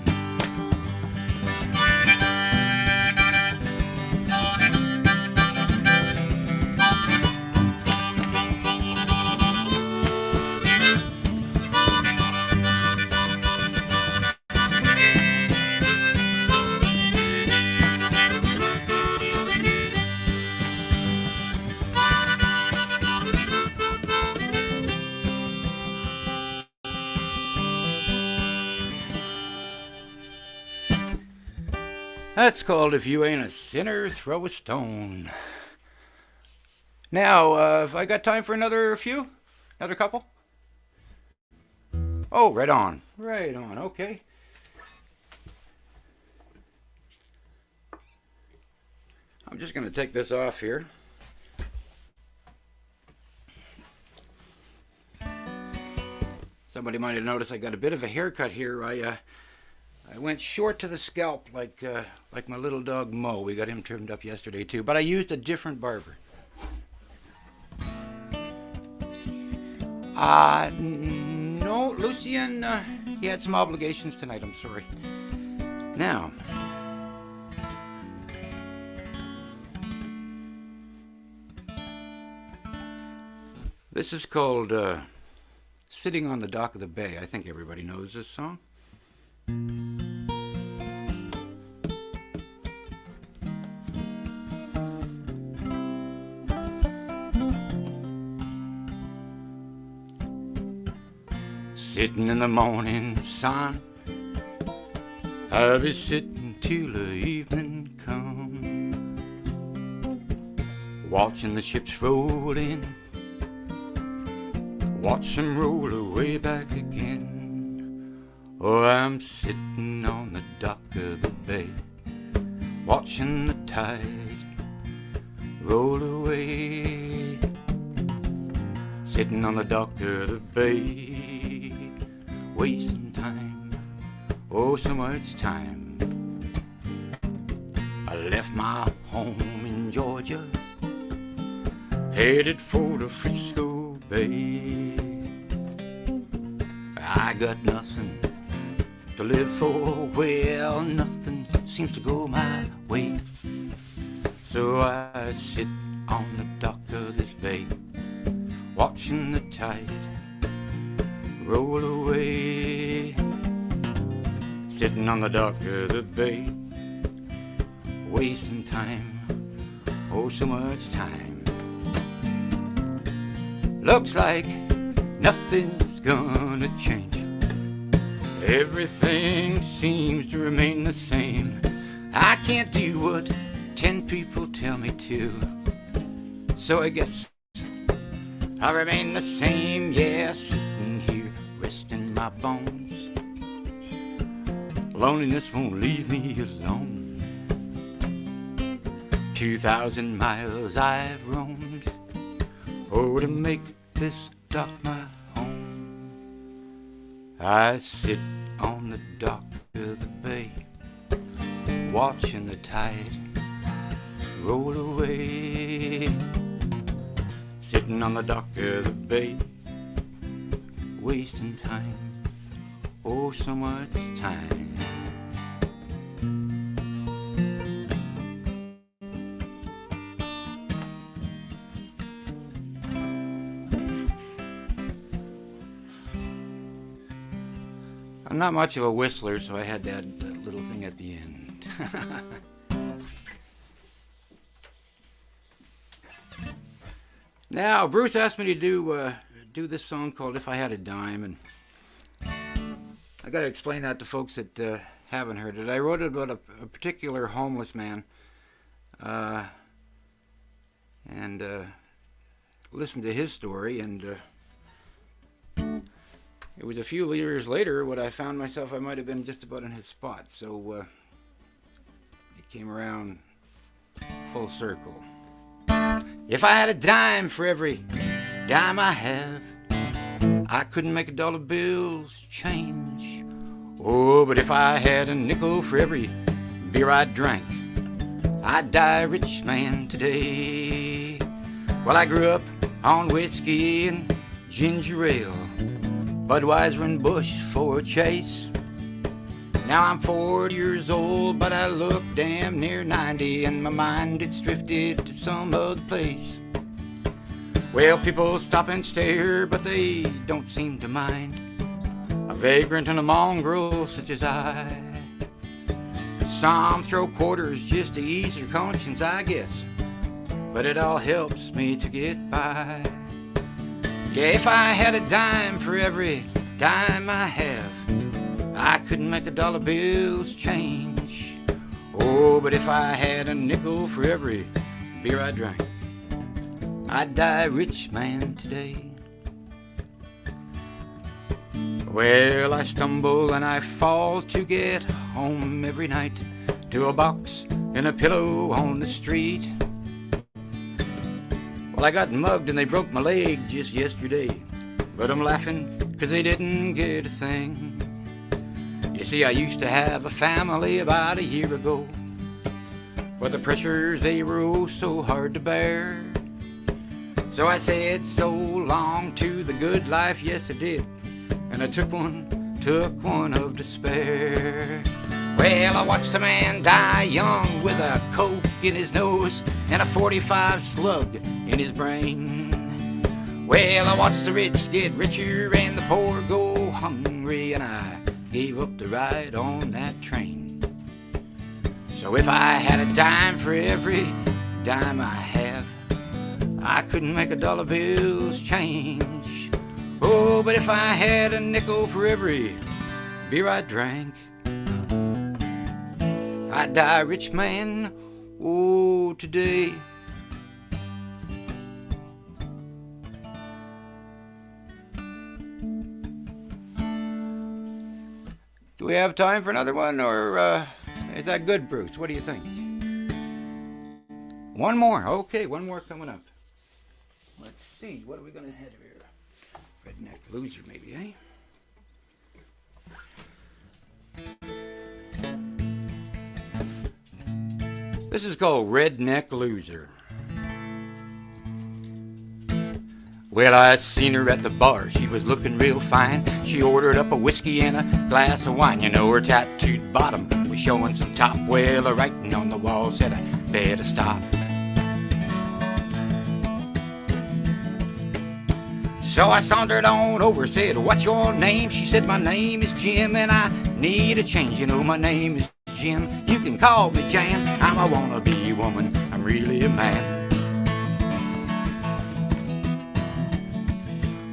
That's called If You Ain't a Sinner, Throw a Stone. Now, have I got time for another few? Another couple? Oh, right on. Right on, okay. I'm just going to take this off here. Somebody might have noticed I got a bit of a haircut here. I went short to the scalp like my little dog Mo. We got him trimmed up yesterday too, but I used a different barber. No, Lucien, he had some obligations tonight, I'm sorry. Now, this is called Sitting on the Dock of the Bay. I think everybody knows this song. Sitting in the morning sun, I'll be sitting till the evening come, watching the ships roll in, watch them roll away back again. Oh, I'm sitting on the dock of the bay, watching the tide roll away. Sitting on the dock of the bay, wasting time, oh so much time. I left my home in Georgia, headed for the Frisco Bay. I got nothing to live for, well, nothing seems to go my way. So I sit on the dock of this bay, watching the tide roll away. Sitting on the dock of the bay, wasting time, oh so much time. Looks like nothing's gonna change. Everything seems to remain the same. I can't do what 10 people tell me to, so I guess I'll remain the same. Yeah, sitting here resting my bones. Loneliness won't leave me alone. 2,000 miles I've roamed, oh, to make this dock my home. I sit on the dock of the bay, watching the tide roll away. Sitting on the dock of the bay, wasting time, oh so much time. I'm not much of a whistler, so I had to add that little thing at the end. Now, Bruce asked me to do this song called If I Had a Dime, and I got to explain that to folks that haven't heard it. I wrote it about a particular homeless man, and listened to his story, and it was a few years later when I found myself I might have been just about in his spot, so it came around full circle. If I had a dime for every dime I have, I couldn't make $1 bills change. Oh, but if I had a nickel for every beer I drank, I'd die a rich man today. Well, I grew up on whiskey and ginger ale, Budweiser and Bush for a chase. Now I'm 40 years old, but I look damn near 90, and my mind it's drifted to some other place. Well, people stop and stare, but they don't seem to mind a vagrant and a mongrel such as I. Some throw quarters just to ease their conscience, I guess, but it all helps me to get by. Yeah, if I had a dime for every dime I have, I couldn't make $1 bills change. Oh, but if I had a nickel for every beer I drank, I'd die a rich man today. Well, I stumble and I fall to get home every night, to a box and a pillow on the street. Well, I got mugged and they broke my leg just yesterday, but I'm laughing 'cause they didn't get a thing. You see, I used to have a family about a year ago, but the pressures, they were oh so hard to bear. So I said so long to the good life, yes I did, and I took one of despair. Well, I watched a man die young with a coke in his nose and a 45 slug in his brain. Well, I watched the rich get richer and the poor go hungry, and I gave up the ride on that train. So if I had a dime for every dime I have, I couldn't make a dollar bill's change. Oh, but if I had a nickel for every beer I drank, I'd die a rich man, oh, today. Do we have time for another one, or is that good, Bruce? What do you think? One more. Okay, one more coming up. Let's see. What are we going to have here? Redneck Loser, maybe, eh? This is called Redneck Loser. Well, I seen her at the bar, she was looking real fine. She ordered up a whiskey and a glass of wine. You know, her tattooed bottom was showing some top. Well, a writing on the wall said I better stop. So I sauntered on over, said, what's your name? She said, my name is Jim and I need a change. You know, my name is Jim, you can call me Jan. I'm a wannabe woman, I'm really a man.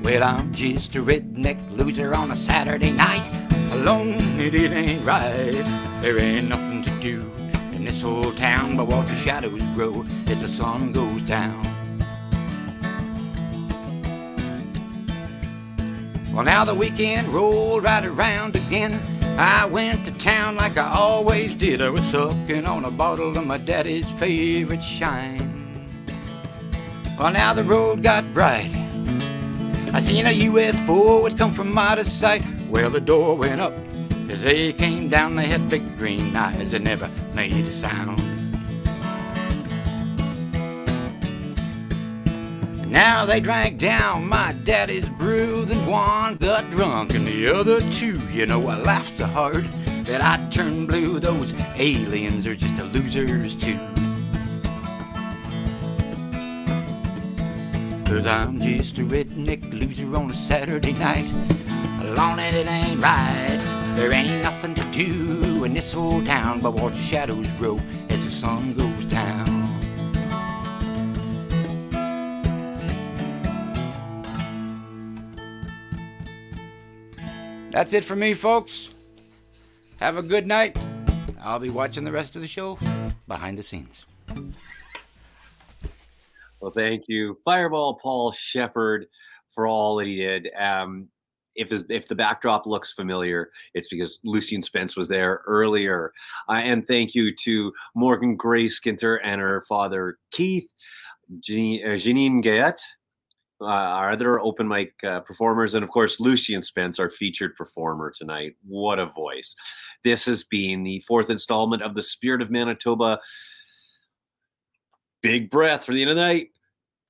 Well, I'm just a redneck loser on a Saturday night. Alone, it ain't right. There ain't nothing to do in this whole town but watch the shadows grow as the sun goes down. Well, now the weekend rolled right around again. I went to town like I always did. I was sucking on a bottle of my daddy's favorite shine. Well, now the road got bright. I seen a UFO, it come from out of sight. Well, the door went up as they came down. They had big green eyes that never made a sound. Now they drank down my daddy's brew. Then one got drunk and the other two. You know, I laughed so hard that I turned blue. Those aliens are just losers too. 'Cause I'm just a redneck loser on a Saturday night. Alone and it ain't right. There ain't nothing to do in this whole town but watch the shadows grow as the sun goes down. That's it for me, folks. Have a good night. I'll be watching the rest of the show behind the scenes. Well, thank you, Fireball Paul Shepard, for all that he did. If the backdrop looks familiar, it's because Lucien Spence was there earlier. And thank you to Morgan Grace Skinter and her father, Keith, Janine Gayette, our other open mic performers, and of course, Lucien Spence, our featured performer tonight. What a voice. This has been the fourth installment of the Spirit of Manitoba Big Breath for the end of the night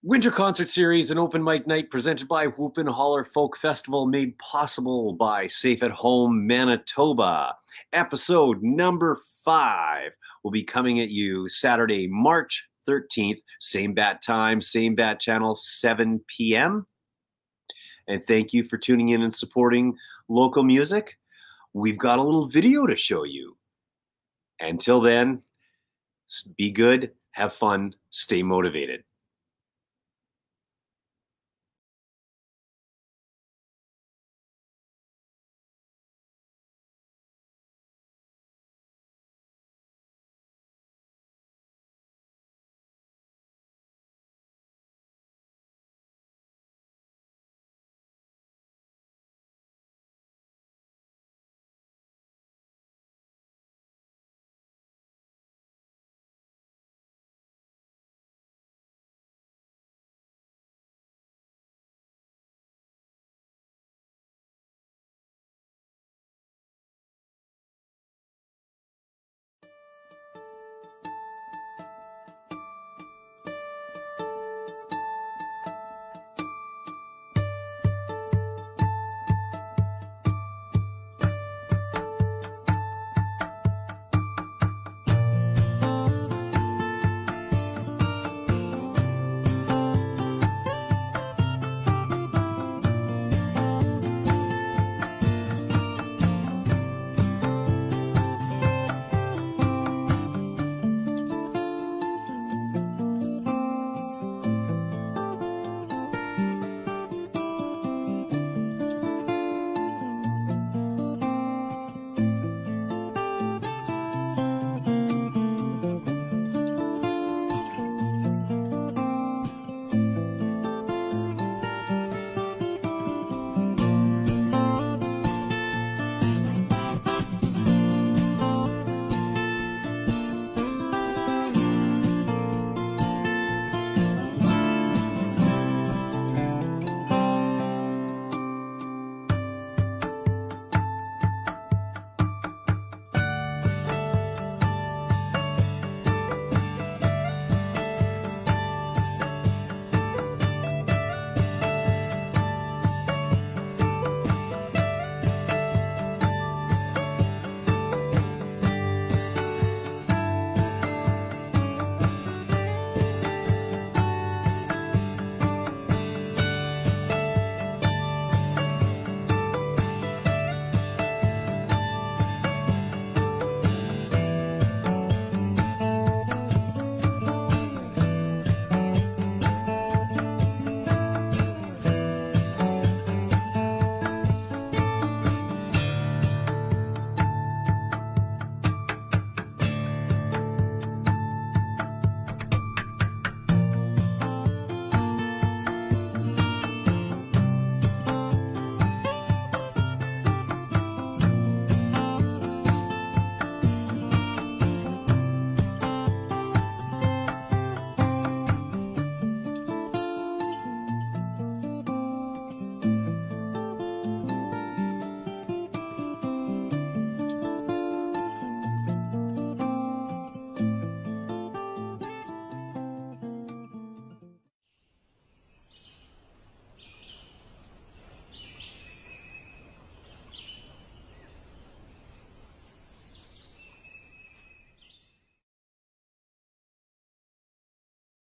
winter concert series, an open mic night presented by Whoop Hollar Folk Festival, made possible by Safe at Home Manitoba. Episode number 5 will be coming at you Saturday, March 13th, same bat time, same bat channel, 7 p.m. And thank you for tuning in and supporting local music. We've got a little video to show you. Until then, be good, have fun, stay motivated.